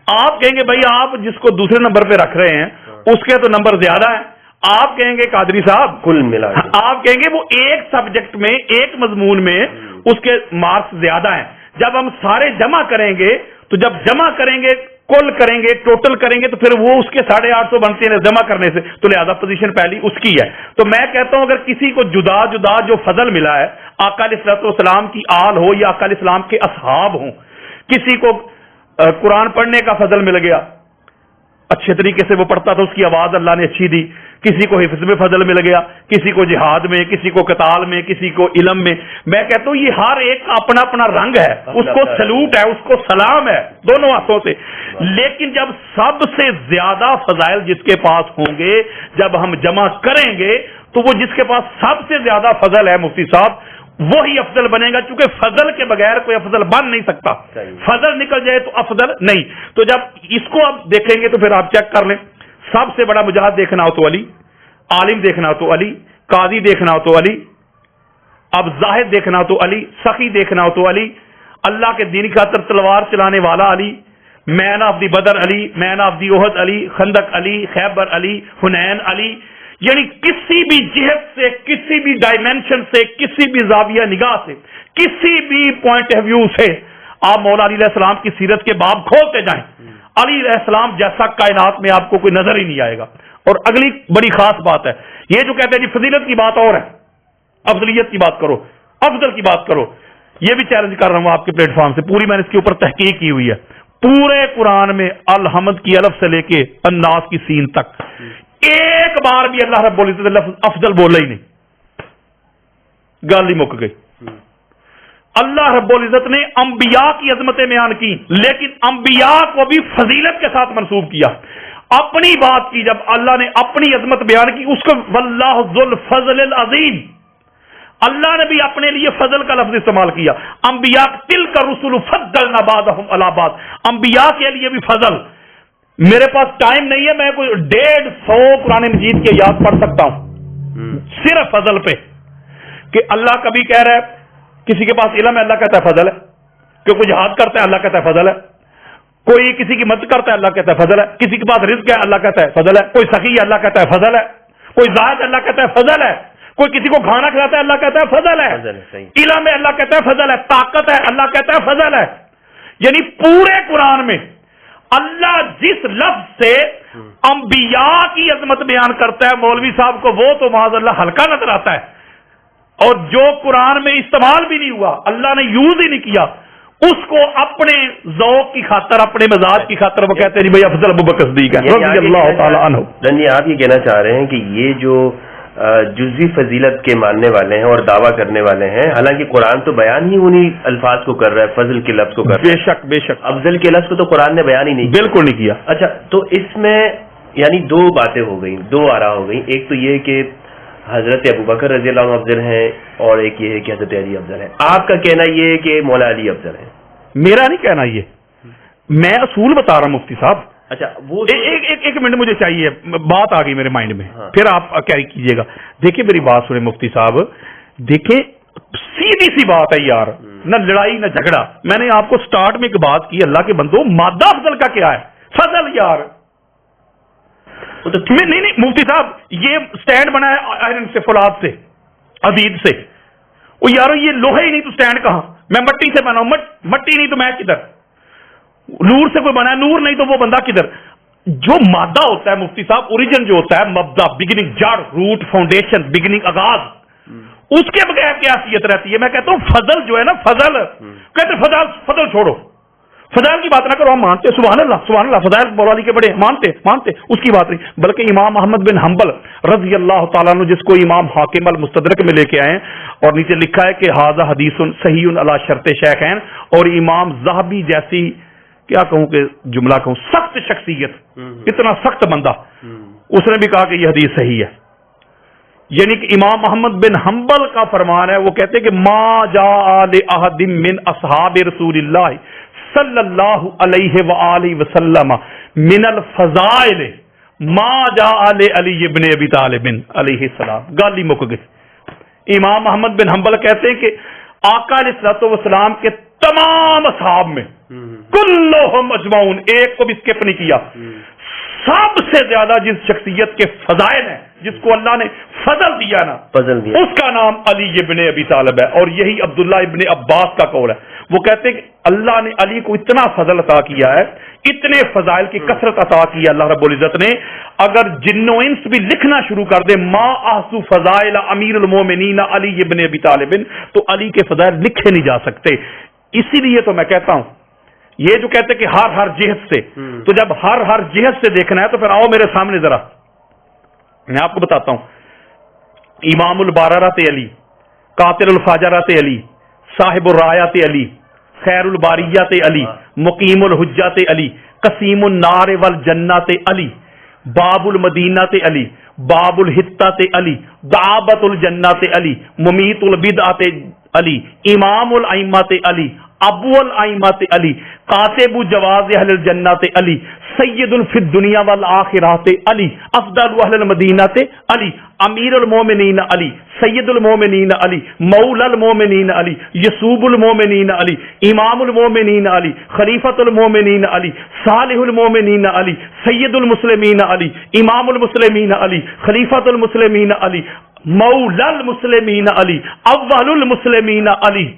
آپ کہیں گے بھائی آپ جس کو دوسرے نمبر پہ رکھ رہے ہیں اس کے تو نمبر زیادہ ہیں. آپ کہیں گے قادری صاحب کل ملا، آپ کہیں گے وہ ایک سبجیکٹ میں ایک مضمون میں اس کے مارکس زیادہ ہیں. جب ہم سارے جمع کریں گے تو جب جمع کریں گے کل کریں گے ٹوٹل کریں گے تو پھر وہ اس کے 850 بنتے ہیں جمع کرنے سے، تو لہذا پوزیشن پہلی اس کی ہے. تو میں کہتا ہوں اگر کسی کو جدا جدا جو فضل ملا ہے، آقا علیہ الصلوۃ والسلام کی آل ہو یا آقا علیہ السلام کے اصحاب ہوں، کسی کو قرآن پڑھنے کا فضل مل گیا، اچھے طریقے سے وہ پڑھتا تھا، اس کی آواز اللہ نے اچھی دی، کسی کو حفظ میں فضل مل گیا، کسی کو جہاد میں، کسی کو قتال میں، کسی کو علم میں. میں کہتا ہوں یہ ہر ایک کا اپنا اپنا رنگ ہے، اس کو سلوٹ ہے، اس کو سلام ہے دونوں ہاتھوں سے. لیکن جب سب سے زیادہ فضائل جس کے پاس ہوں گے جب ہم جمع کریں گے تو وہ جس کے پاس سب سے زیادہ فضل ہے مفتی صاحب وہی افضل بنے گا، چونکہ فضل کے بغیر کوئی افضل بن نہیں سکتا. فضل نکل جائے تو افضل نہیں. تو جب اس کو آپ دیکھیں گے تو پھر آپ چیک کر لیں، سب سے بڑا مجاہد دیکھنا ہو تو علی، عالم دیکھنا ہو تو علی، قاضی دیکھنا ہو تو علی، اب زاہد دیکھنا ہو تو علی، سخی دیکھنا ہو تو علی، اللہ کے دین کی خاطر تلوار چلانے والا علی، مین of the Badr Ali, main of the احد علی، خندق علی، خیبر علی، حنین علی. یعنی کسی بھی جہت سے، کسی بھی ڈائمینشن سے، کسی بھی زاویہ نگاہ سے، کسی بھی پوائنٹ آف ویو سے آپ مولا علی علیہ السلام کی سیرت کے باب کھولتے جائیں، علی علیہ السلام جیسا کائنات میں آپ کو کوئی نظر ہی نہیں آئے گا. اور اگلی بڑی خاص بات ہے، یہ جو کہتے ہیں جی فضیلت کی بات اور ہے، افضلیت کی بات کرو، افضل کی بات کرو. یہ بھی چیلنج کر رہا ہوں آپ کے پلیٹ فارم سے، پوری میں نے اس کے اوپر تحقیق کی ہوئی ہے. پورے قرآن میں الحمد کی الف سے لے کے الناس کی سین تک ایک بار بھی اللہ رب العزت لفظ افضل بولا ہی نہیں، گل ہی مک گئی. اللہ رب العزت نے انبیاء کی عظمتیں بیان کی، لیکن انبیاء کو بھی فضیلت کے ساتھ منسوب کیا۔ اپنی بات کی جب اللہ نے اپنی عظمت بیان کی، اس کو واللہ ذو الفضل العظیم، اللہ نے بھی اپنے لیے فضل کا لفظ استعمال کیا۔ انبیاء تلک الرسل فضلنا بعضهم علی بعض، انبیاء کے لیے بھی فضل۔ میرے پاس ٹائم نہیں ہے، میں کوئی 150 قرآن مجید کے یاد پڑھ سکتا ہوں صرف فضل پہ، کہ اللہ کبھی کہہ رہا ہے کسی کے پاس علم ہے، اللہ کہتا ہے فضل ہے، کہ کوئی جہاد کرتا ہے اللہ کہتا ہے فضل ہے، کوئی کسی کی مدد کرتا ہے اللہ کہتا ہے فضل ہے، کسی کے پاس رزق ہے اللہ کہتا ہے فضل ہے، کوئی سخی ہے اللہ کہتا ہے فضل ہے، کوئی زاہد اللہ کہتا ہے فضل ہے، کوئی کسی کو کھانا کھلاتا ہے اللہ کہتا ہے فضل ہے، علم ہے اللہ کہتا ہے فضل ہے، طاقت ہے اللہ کہتا ہے فضل ہے۔ یعنی پورے قرآن میں اللہ جس لفظ سے انبیاء کی عظمت بیان کرتا ہے، مولوی صاحب کو وہ تو معاذ اللہ ہلکا نظر آتا ہے، اور جو قرآن میں استعمال بھی نہیں ہوا، اللہ نے یوز ہی نہیں کیا، اس کو اپنے ذوق کی خاطر، اپنے مزاج کی خاطر وہ کہتے ہیں بھائی افضل ابوبکر صدیق ہے رضی اللہ تعالی عنہ۔ دنیا آپ یہ کہنا چاہ رہے ہیں کہ یہ جو جزوی فضیلت کے ماننے والے ہیں اور دعویٰ کرنے والے ہیں، حالانکہ قرآن تو بیان ہی انہی الفاظ کو کر رہا ہے، فضل کے لفظ کو کر رہا ہے۔ بے شک بے شک، افضل کے لفظ کو تو قرآن نے بیان ہی نہیں کیا، بالکل نہیں کیا۔ اچھا، تو اس میں یعنی دو باتیں ہو گئیں، دو آراء ہو گئیں، ایک تو یہ کہ حضرت ابوبکر رضی اللہ عنہ افضل ہیں، اور ایک یہ ہے کہ حضرت علی افضل ہے۔ آپ کا کہنا یہ ہے کہ مولا علی افضل ہے؟ میرا نہیں کہنا، یہ میں اصول بتا رہا ہوں مفتی صاحب۔ اچھا، وہ ایک منٹ مجھے چاہیے، بات آ گئی میرے مائنڈ میں، ہاں۔ پھر آپ کیری کیجئے گا۔ دیکھیں میری بات سنیں مفتی صاحب، دیکھیں سیدھی سی بات ہے یار، نہ لڑائی نہ جھگڑا۔ میں نے آپ کو سٹارٹ میں ایک بات کی، اللہ کے بندو مادہ افضل کا کیا ہے؟ فضل یار، نہیں مفتی صاحب، یہ سٹینڈ بنا ہے آئرن سے، فولاد سے، حدید سے۔ وہ یارو یہ لوہے ہی نہیں تو سٹینڈ کہاں؟ میں مٹی سے بنا ہوں، مٹی نہیں تو میں کدھر؟ نور سے کوئی بنا ہے، نور نہیں تو وہ بندہ کدھر؟ جو مادہ ہوتا ہے مفتی صاحب، اوریجن جو ہوتا ہے، مبدا، بگننگ، جڑ، روٹ، فاؤنڈیشن، بگننگ، آغاز، اس کے بغیر کیا حیثیت رہتی ہے؟ میں کہتا ہوں فضل جو ہے نا، فضل کہتے فضل چھوڑو، فضائل کی بات نہ کرو، ہم مانتے سبحان اللہ سبحان اللہ، فضائل مولا علی کے بڑے مانتے اس کی بات نہیں، بلکہ امام احمد بن حنبل رضی اللہ تعالیٰ عنہ، جس کو امام حاکم المستدرک میں لے کے آئے ہیں، اور نیچے لکھا ہے کہ ھذا حدیث صحیح علی شرط شیخین، اور امام ذہبی جیسی کیا کہوں کہ جملہ کہوں، سخت شخصیت، اتنا سخت بندہ، اس نے بھی کہا کہ یہ حدیث صحیح ہے۔ یعنی کہ امام احمد بن حنبل کا فرمان ہے، وہ کہتے ہیں کہ ما جاء لأحد من اصحاب رسول اللہ صلی اللہ علیہ وآلہ وسلم من الفضائل ما جاء لعلی ابن ابی طالب علیہ السلام۔ گالی مک گئی۔ امام احمد بن حنبل کہتے ہیں کہ آقا علیہ الصلوۃ والسلام کے تمام اصحاب میں کلہم اجمعون، ایک کو بھی اسکپ نہیں کیا، سب سے زیادہ جس شخصیت کے فضائل ہیں، جس کو اللہ نے فضل دیا نا، اس کا نام علی ابن ابی طالب ہے، اور یہی عبداللہ ابن عباس کا قول ہے۔ وہ کہتے ہیں کہ اللہ نے علی کو اتنا فضل عطا کیا ہے، اتنے فضائل کی کثرت عطا کی ہے اللہ رب العزت نے، اگر جن و انس بھی لکھنا شروع کر دے ما احصو فضائل امیر المومنین علی ابن ابی طالب، تو علی کے فضائل لکھے نہیں جا سکتے۔ اسی لیے تو میں کہتا ہوں، یہ جو کہتے کہ ہر جہت سے، تو جب ہر جہت سے دیکھنا ہے تو پھر آؤ میرے سامنے ذرا، میں آپ کو بتاتا ہوں۔ امام الباررات علی، قاتل الفاجرات علی، صاحب الرایات علی، خیر الباریات علی، مقیم الحجات علی، قسیم النار والجنات علی، باب المدینات علی، باب الحطات علی، دعابت الجنات علی، ممیت البدعات علی، امام الائمات علی، ابو الائمات علی، کاتب جواز اہل الجنات علی، سید فی الدنیا والآخرات علی، افضل اہل المدینات علی، امیر المومنین علی، سید المومنین علی، مولا المومنین علی، یسوب المومنین علی، امام المومنین علی، خلیفۃ المومنین علی، صالح المومنین علی، سید المسلمین علی، امام المسلمین علی، خلیفۃ المسلمین علی، مولا المسلمین علی، اول المسلمین علی،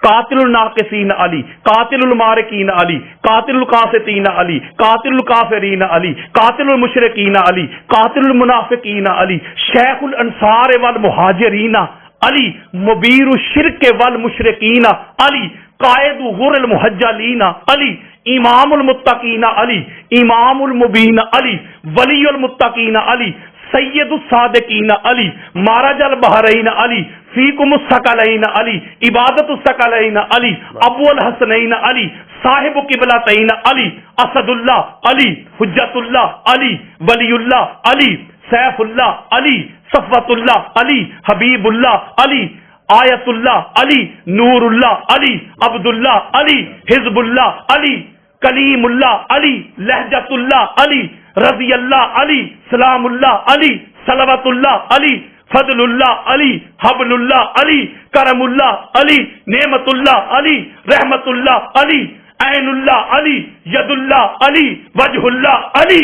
قاتل الناقصین علی، قاتل المارقین علی، قاتل القاسطین علی، قاتل الکافرین علی، قاتل المشرکین علی، قاتل المنافقین علی، شیخ الانصار والمہاجرین علی، مبیر الشرک والمشرکین علی، قائد غر المحجلین علی، امام المتقین علی، امام المبین علی، ولی المتقین علی، سید الصادقین علی، مارج البحرین علی، فیکم الثقلین علی، عبادت الثقلین علی، ابو الحسنین علی، صاحب قبلتین علی، اسد اللہ علی، حجت اللہ علی، ولی اللہ علی، سیف اللہ علی، صفوت اللہ علی، حبیب اللہ علی، آیت اللہ علی، نور اللہ علی، عبد اللہ علی، حزب اللہ علی، کلیم اللہ علی، لہجت اللہ علی، رضی اللہ علی، سلام اللہ علی، صلوات اللہ علی، فضل اللہ علی، حبل اللہ علی، کرم اللہ علی، نعمت اللہ علی، رحمت اللہ علی، عین اللہ علی، ید اللہ علی، وجہ اللہ علی.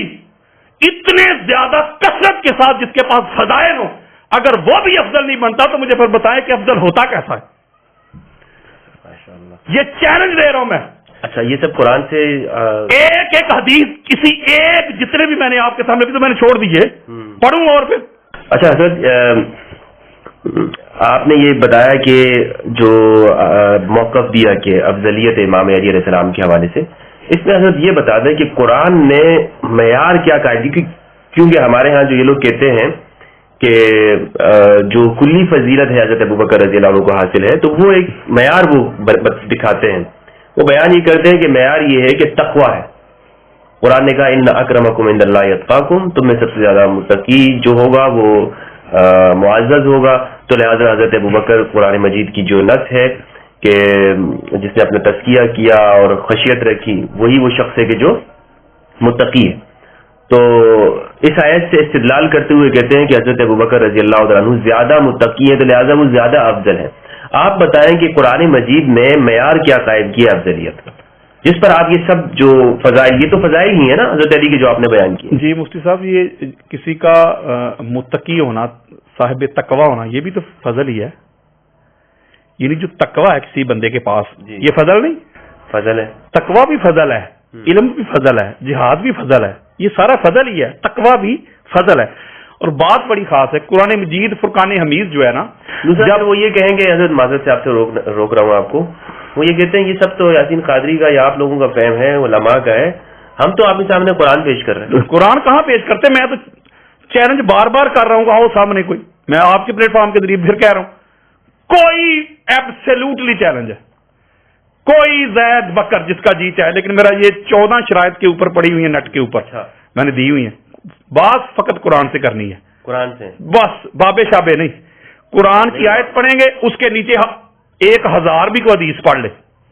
اتنے زیادہ کثرت کے ساتھ جس کے پاس فضائل ہو، اگر وہ بھی افضل نہیں بنتا تو مجھے پھر بتائیں کہ افضل ہوتا کیسا ہے. یہ چیلنج دے رہا ہوں میں. اچھا، یہ سب قرآن سے ایک ایک حدیث کسی ایک، جتنے بھی میں نے آپ کے سامنے تو میں نے چھوڑ دیے، پڑھوں اور پھر. اچھا حضرت، آپ نے یہ بتایا کہ جو موقف دیا کہ افضلیت امام علی علیہ السلام کے حوالے سے، اس میں حضرت یہ بتا دیں کہ قرآن نے معیار کیا قائم کی، کیونکہ ہمارے ہاں جو یہ لوگ کہتے ہیں کہ جو کلی فضیلت ہے حضرت ابوبکر رضی اللہ عنہ کو حاصل ہے، تو وہ ایک معیار وہ دکھاتے ہیں. وہ بیان یہ کرتے ہیں کہ معیار یہ ہے کہ تقوی ہے. قرآن نے کہا ان اکرمکم عند اللہ اتقاکم، تم میں سب سے زیادہ متقی جو ہوگا وہ معزز ہوگا. تو لہٰذا حضرت ابوبکر قرآن مجید کی جو نص ہے کہ جس نے اپنا تزکیہ کیا اور خشیت رکھی، وہی وہ شخص ہے کہ جو متقی ہے. تو اس آیت سے استدلال کرتے ہوئے کہتے ہیں کہ حضرت ابوبکر رضی اللہ عنہ زیادہ متقی ہے، تو لہٰذا وہ زیادہ افضل ہے. آپ بتائیں کہ قرآن مجید میں معیار کیا قائم کیا افضلیت کا، جس پر آپ یہ سب جو فضائل، یہ تو فضائل ہی ہیں نا حضرت علی کے جو آپ نے بیان کیے. جی مفتی صاحب، یہ کسی کا متقی ہونا، صاحب تقوی ہونا، یہ بھی تو فضل ہی ہے. یعنی جو تقوی ہے کسی بندے کے پاس، یہ فضل نہیں؟ فضل ہے. تقوی بھی فضل ہے، علم بھی فضل ہے، جہاد بھی فضل ہے، یہ سارا فضل ہی ہے. تقوی بھی فضل ہے. اور بات بڑی خاص ہے، قرآن مجید فرقان حمید جو ہے نا، جب وہ یہ کہیں گے، حضرت معذرت سے آپ سے روک رہا ہوں آپ کو، وہ یہ کہتے ہیں یہ سب تو یاسین قادری کا یا آپ لوگوں کا فہم ہے، علماء کا ہے، ہم تو آپ کے سامنے قرآن پیش کر رہے ہیں. قرآن کہاں پیش کرتے؟ میں تو چیلنج بار بار کر رہا ہوں، آؤ سامنے کوئی، میں آپ کے پلیٹ فارم کے ذریعے پھر کہہ رہا ہوں، کوئی ایبسلیوٹلی چیلنج ہے، کوئی زید بکر جس کا جی چاہے، لیکن میرا یہ 14 شرائط کے اوپر پڑی ہوئی ہے، نیٹ کے اوپر میں نے دی ہوئی ہیں. بات فقط قرآن سے کرنی ہے، قرآن سے بس، بابے شابے نہیں. قرآن کی آیت پڑھیں گے، اس کے نیچے 1000 بھی کوئی حدیث پڑھ لے،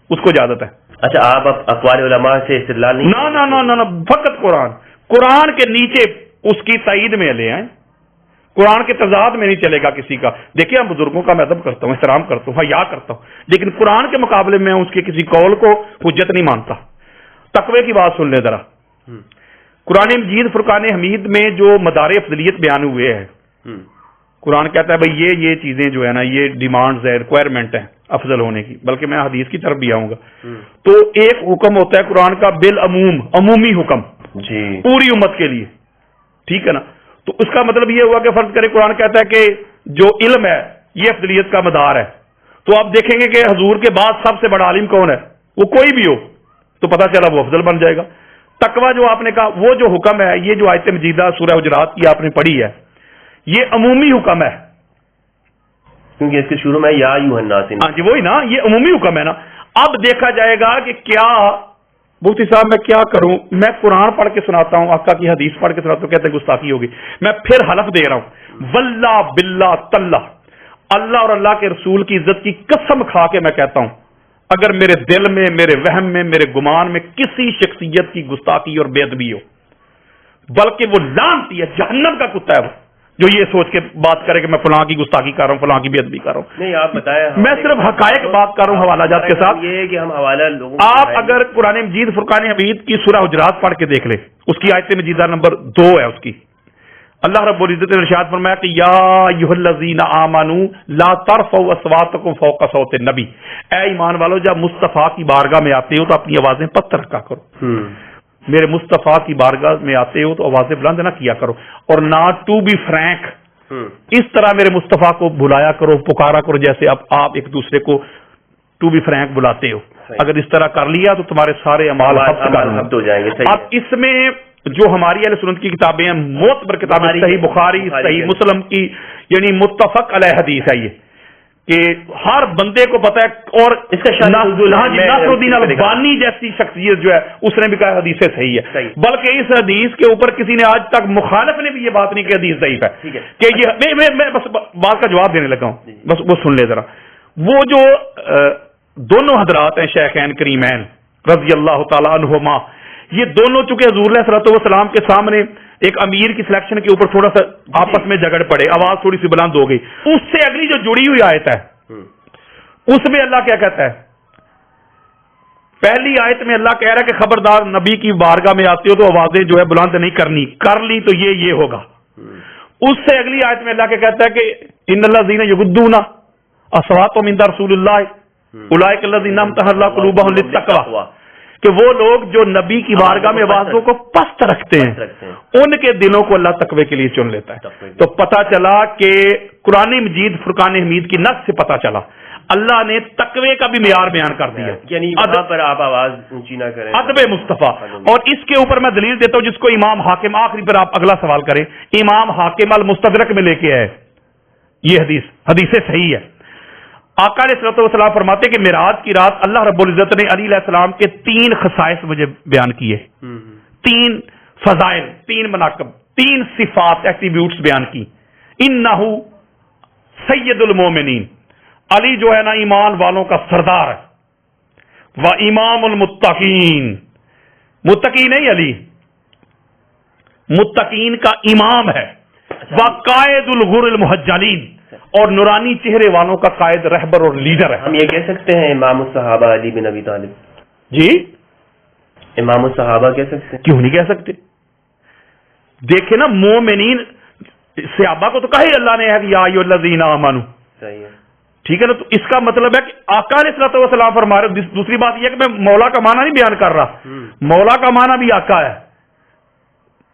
اس کو اجازت ہے. اچھا، آپ اقوال علماء سے استدلال نہیں؟ نہ، فقط قرآن کے نیچے اس کی تائید میں لے آئیں. قرآن کے تضاد میں نہیں چلے گا کسی کا. دیکھیں، ہم بزرگوں کا میں ادب کرتا ہوں، احترام کرتا ہوں، حیا کرتا ہوں، لیکن قرآن کے مقابلے میں اس کے کسی قول کو حجت نہیں مانتا. تقوی کی بات سن لیں ذرا. قرآن مجید فرقان حمید میں جو مدار افضلیت بیان ہوئے ہیں، قرآن کہتا ہے بھئی یہ چیزیں جو ہے نا، یہ ڈیمانڈز ہے، ریکوائرمنٹ ہیں افضل ہونے کی. بلکہ میں حدیث کی طرف بھی آؤں گا. تو ایک حکم ہوتا ہے قرآن کا بالعموم، عمومی حکم، جی، پوری امت کے لیے، ٹھیک ہے نا. تو اس کا مطلب یہ ہوا کہ فرض کرے قرآن کہتا ہے کہ جو علم ہے یہ افضلیت کا مدار ہے. تو آپ دیکھیں گے کہ حضور کے بعد سب سے بڑا عالم کون ہے؟ وہ کوئی بھی ہو تو پتہ چلا وہ افضل بن جائے گا. تقوی جو آپ نے کہا، وہ جو حکم ہے، یہ جو آیت مجیدہ سورہ حجرات کی آپ نے پڑھی ہے، یہ عمومی حکم ہے، کیونکہ اس کے شروع میں یا ایھا الناس. ہاں جی، وہی نا، یہ عمومی حکم ہے نا. اب دیکھا جائے گا کہ کیا مفتی صاحب میں کیا کروں، میں قرآن پڑھ کے سناتا ہوں، آقا کی حدیث پڑھ کے سناتا ہوں، کہتے ہیں گستاخی ہوگی. میں پھر حلف دے رہا ہوں، واللہ باللہ تاللہ، اللہ اور اللہ کے رسول کی عزت کی قسم کھا کے میں کہتا ہوں، اگر میرے دل میں، میرے وہم میں، میرے گمان میں کسی شخصیت کی گستاخی اور بے ادبی ہو، بلکہ وہ لعنتی ہے، جہنم کا کتا ہے وہ، جو یہ سوچ کے بات کرے کہ میں فلاں کی گستاخی کر رہا ہوں، فلاں کی بے ادبی کر رہا ہوں. نہیں، آپ بتائیں، میں صرف حقائق بات کر رہا ہوں حوالہ جات کے ساتھ. یہ ہے کہ ہم حوالہ لوگوں، آپ اگر قرآن مجید فرقان حمید کی سورہ حجرات پڑھ کے دیکھ لیں، اس کی آیت مجیدہ نمبر 2 ہے اس کی. اللہ رب العزت نے ارشاد فرمایا کہ یا ایھا الذین آمنوا لا ترفعوا اصواتکم فوق صوت النبی، اے ایمان والو جب مصطفیٰ کی بارگاہ میں آتے ہو تو اپنی آوازیں پست رکھا کرو. میرے مصطفیٰ کی بارگاہ میں آتے ہو تو آوازیں بلند نہ کیا کرو، اور نہ ٹو بی فرینک، اس طرح میرے مصطفیٰ کو بلایا کرو، پکارا کرو جیسے اب آپ ایک دوسرے کو ٹو بی فرینک بلاتے ہو. اگر اس طرح کر لیا تو تمہارے سارے اعمال ضبط ہو جائیں گے. اب اس میں جو ہماری اہل سنت کی کتابیں ہیں معتبر کتابیں، صحیح بخاری، صحیح مسلم کی یعنی متفق علیہ حدیث ہے یہ کہ ہر بندے کو پتا ہے، اور اس کا ناصر الدین البانی جیسی شخصیت جو ہے اس نے بھی کہا حدیث سے صحیح ہے، بلکہ اس حدیث کے اوپر کسی نے آج تک مخالف نے بھی یہ بات نہیں کہ حدیث ضعیف ہے کہ یہ میں بس بات کا جواب دینے لگا ہوں، بس وہ سن لے ذرا۔ وہ جو دونوں حضرات ہیں شیخین کریمین رضی اللہ تعالی عنہما، یہ دونوں چونکہ حضور علیہ الصلوۃ والسلام کے سامنے ایک امیر کی سلیکشن کے اوپر تھوڑا سا آپس میں جھگڑ پڑے، آواز تھوڑی سی بلند ہو گئی، اس سے اگلی جو جڑی ہوئی آیت ہے اس میں اللہ کیا کہتا ہے؟ پہلی آیت میں اللہ کہہ رہا ہے کہ خبردار نبی کی بارگاہ میں آتے ہو تو آوازیں جو ہے بلند نہیں کرنی، کر لی تو یہ ہوگا۔ اس سے اگلی آیت میں اللہ کیا کہتا ہے کہ ان الذین یغضون اصواتهم عند رسول اللہ اولئک الذین امتحن اللہ قلوبهم للتقوی، کہ وہ لوگ جو نبی کی بارگاہ میں آوازوں کو پست رکھتے ہیں ان کے دلوں کو اللہ تقوی کے لیے چن لیتا ہے۔ تو پتہ چلا کہ قرآن مجید فرقان حمید کی نص سے پتہ چلا اللہ نے تقوی کا بھی معیار بیان کر دیا، یعنی یہاں پر آپ آواز اونچی نہ کریں، ادب مصطفیٰ۔ اور اس کے اوپر میں دلیل دیتا ہوں جس کو امام حاکم، آخری پر آپ اگلا سوال کریں، امام حاکم المستدرک میں لے کے آئے یہ حدیث صحیح ہے۔ آقا علیہ الصلوۃ والسلام فرماتے کہ معراج کی رات اللہ رب العزت نے علی علیہ السلام کے 3 خصائص مجھے بیان کیے، 3 فضائل، 3 مناقب، 3 صفات، ایٹریبیوٹس بیان کی۔ انہ سید المومنین، علی جو ہے نا ایمان والوں کا سردار ہے، و امام المتقین، متقی نہیں علی، متقین کا امام ہے، و قائد الغر المحجلین، اور نورانی چہرے والوں کا قائد، رہبر اور لیڈر ہے۔ ہم یہ کہہ سکتے ہیں امام الصحابہ علی بن ابی طالب؟ جی امام الصحابہ کہہ سکتے ہیں؟ کیوں نہیں کہہ سکتے؟ دیکھیں نا مومنین صحابہ کو تو کہا ہی اللہ نے ہے کہ یا ایھا الذین آمنوا، صحیح ہے، ٹھیک ہے نا؟ تو اس کا مطلب ہے کہ آقا علیہ الصلوۃ والسلام فرما رہے۔ دوسری بات یہ ہے کہ میں مولا کا معنی نہیں بیان کر رہا، مولا کا معنی بھی آقا ہے،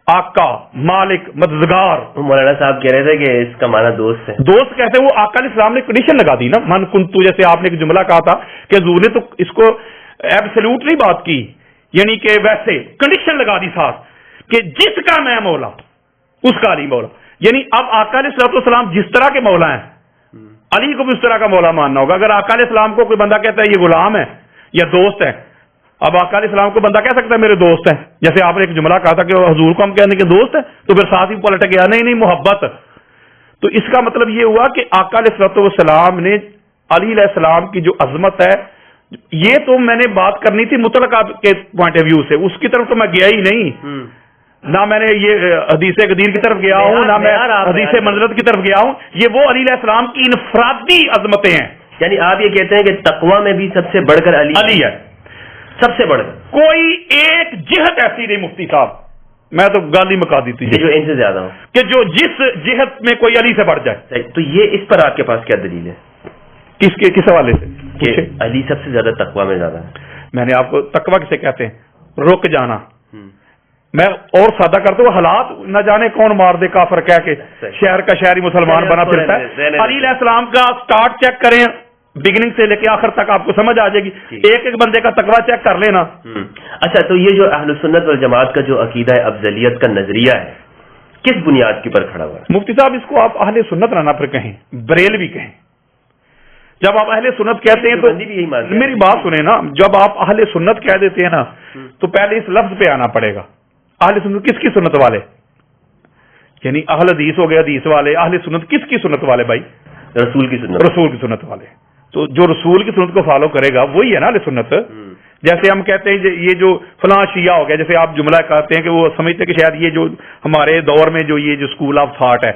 آقا، مالک، مددگار۔ مولانا صاحب کہہ رہے تھے کہ اس کا معنی دوست ہے، دوست کہتے ہیں، وہ آقا علیہ السلام نے کنڈیشن لگا دی نا، من کنتو، جیسے آپ نے ایک جملہ کہا تھا کہ حضور نے تو اس کو ایبسلیوٹلی بات کی، یعنی کہ ویسے کنڈیشن لگا دی ساتھ کہ جس کا میں مولا اس کا علی مولا، یعنی اب آقا علیہ الصلوۃ والسلام جس طرح کے مولا ہیں علی کو بھی اس طرح کا مولا ماننا ہوگا۔ اگر آقا علیہ السلام کو کوئی بندہ کہتا ہے یہ غلام ہے یا دوست ہے، اب آقا علیہ السلام کو بندہ کہہ سکتا ہے میرے دوست ہیں، جیسے آپ نے ایک جملہ کہا تھا کہ حضور کو ہم کہنے کے دوست ہیں، تو پھر ساتھ ہی پلٹ گیا نہیں محبت۔ تو اس کا مطلب یہ ہوا کہ آقا علیہ الصلوۃ والسلام نے علی علیہ السلام کی جو عظمت ہے، یہ تو میں نے بات کرنی تھی مطلق کے پوائنٹ آف ویو سے، اس کی طرف تو میں گیا ہی نہیں، نہ میں نے یہ حدیث قدیر کی طرف گیا ہوں، نہ میں حدیث منزلت کی طرف گیا ہوں، یہ وہ علی علیہ السلام کی انفرادی عظمتیں ہیں۔ یعنی آپ یہ کہتے ہیں کہ تقوی میں بھی سب سے بڑھ کر علی ہے، سب سے بڑھ کر کوئی ایک جہت ایسی نہیں مفتی صاحب، میں تو گالی مکا دی تھی جو ان سے زیادہ ہو، کہ جو جس جہت میں کوئی علی سے بڑھ جائے۔ تو یہ اس پر آپ کے پاس کیا دلیل ہے؟ کس حوالے سے کہ علی سب سے زیادہ تقوی میں زیادہ ہے؟ میں نے آپ کو تقوی کسے کہتے ہیں؟ رک جانا۔ میں اور سادہ کرتا ہوں، حالات نہ جانے کون مار دے کافر کہہ کے شہر کا شہری مسلمان بنا پھرتا ہے۔ علی علیہ السلام کا سٹارٹ چیک کریں بگننگ سے لے کے آخر تک، آپ کو سمجھ آ جائے گی، ایک ایک بندے کا تقوی چیک کر لینا۔ اچھا، تو یہ جو اہل سنت والجماعت کا جو عقیدہ افضلیت کا نظریہ ہے کس بنیاد کے پر کھڑا ہوا ہے؟ مفتی صاحب اس کو آپ اہل سنت نہ پھر کہیں، بریلوی کہیں۔ جب آپ اہل سنت کہتے ہیں تو میری بات سنیں نا، جب آپ اہل سنت کہہ دیتے ہیں نا تو پہلے اس لفظ پہ آنا پڑے گا۔ اہل سنت کس کی سنت والے؟ یعنی اہل حدیث ہو گیا حدیث والے، اہل سنت کس کی سنت والے بھائی؟ رسول کی سنت، رسول کی سنت والے۔ تو جو رسول کی سنت کو فالو کرے گا وہی ہے نا اہل سنت۔ جیسے ہم کہتے ہیں یہ جو فلاں شیعہ ہو گیا، جیسے آپ جملہ کہتے ہیں کہ وہ سمجھتے کہ شاید یہ جو ہمارے دور میں جو یہ جو اسکول آف تھاٹ ہے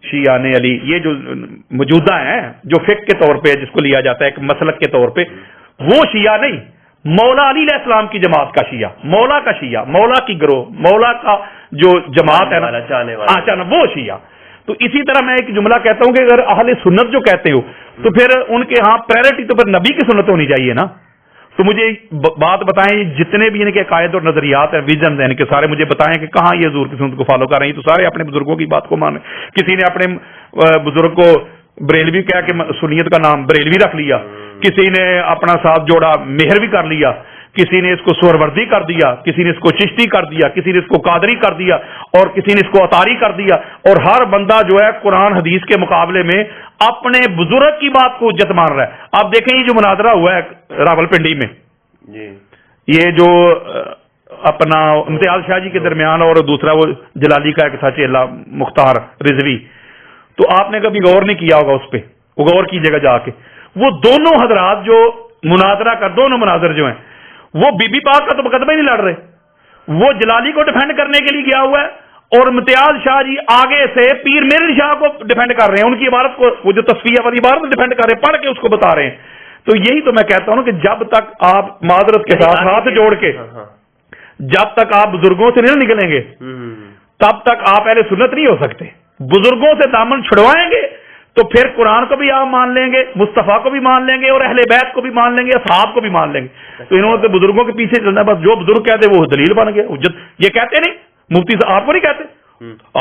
شیعہ نے علی، یہ جو موجودہ ہیں جو فقہ کے طور پہ جس کو لیا جاتا ہے ایک مسلک کے طور پہ، وہ شیعہ نہیں، مولا علی علیہ السلام کی جماعت کا شیعہ، مولا کا شیعہ، مولا کی گروہ، مولا کا جو جماعت ہے نا چاہنے وہ شیعہ۔ تو اسی طرح میں ایک جملہ کہتا ہوں کہ اگر اہل سنت جو کہتے ہو تو پھر ان کے ہاں پریورٹی تو پھر نبی کی سنت ہونی چاہیے نا۔ تو مجھے بات بتائیں، جتنے بھی ان کے عقائد اور نظریات ہیں، ویژن ہیں، کہ سارے مجھے بتائیں کہ کہاں یہ حضور کی سنت کو فالو کر رہے ہیں؟ تو سارے اپنے بزرگوں کی بات کو مانے۔ کسی نے اپنے بزرگ کو بریلوی کہہ کے سنیت کا نام بریلوی رکھ لیا، کسی نے اپنا ساتھ جوڑا مہر بھی کر لیا، کسی نے اس کو سہروردی کر دیا، کسی نے اس کو چشتی کر دیا، کسی نے اس کو قادری کر دیا، اور کسی نے اس کو اطاری کر دیا، اور ہر بندہ جو ہے قرآن حدیث کے مقابلے میں اپنے بزرگ کی بات کو حجت مان رہا ہے۔ آپ دیکھیں یہ جو مناظرہ ہوا ہے راولپنڈی میں، یہ جو اپنا امتیاز شاہ جی کے درمیان اور دوسرا وہ جلالی کا ایک تھا چیلا مختار رضوی، تو آپ نے کبھی غور نہیں کیا ہوگا اس پہ، وہ غور کیجیے گا جا کے۔ وہ دونوں حضرات جو مناظرہ کر، دونوں مناظر جو ہیں وہ بی بی پاک کا تو مقدمہ ہی نہیں لڑ رہے، وہ جلالی کو ڈیفینڈ کرنے کے لیے گیا ہوا ہے، اور امتیاز شاہ جی آگے سے پیر میرن شاہ کو ڈیفینڈ کر رہے ہیں، ان کی عبارت کو، وہ جو تصفیہ والی عبارت ڈیفینڈ کر رہے ہیں، پڑھ کے اس کو بتا رہے ہیں۔ تو یہی تو میں کہتا ہوں کہ جب تک آپ معذرت کے ساتھ ہاتھ جوڑ کے، جب تک آپ بزرگوں سے نہیں نکلیں گے تب تک آپ اہل سنت نہیں ہو سکتے۔ بزرگوں سے دامن چھڑوائیں گے تو پھر قرآن کو بھی آپ مان لیں گے، مصطفیٰ کو بھی مان لیں گے، اور اہل بیت کو بھی مان لیں گے، اصحاب کو بھی مان لیں گے۔ تو انہوں نے بزرگوں کے پیچھے چلنا ہے، بس جو بزرگ کہتے وہ دلیل بن گئے، حجت۔ یہ کہتے نہیں مفتی صاحب، آپ کو نہیں کہتے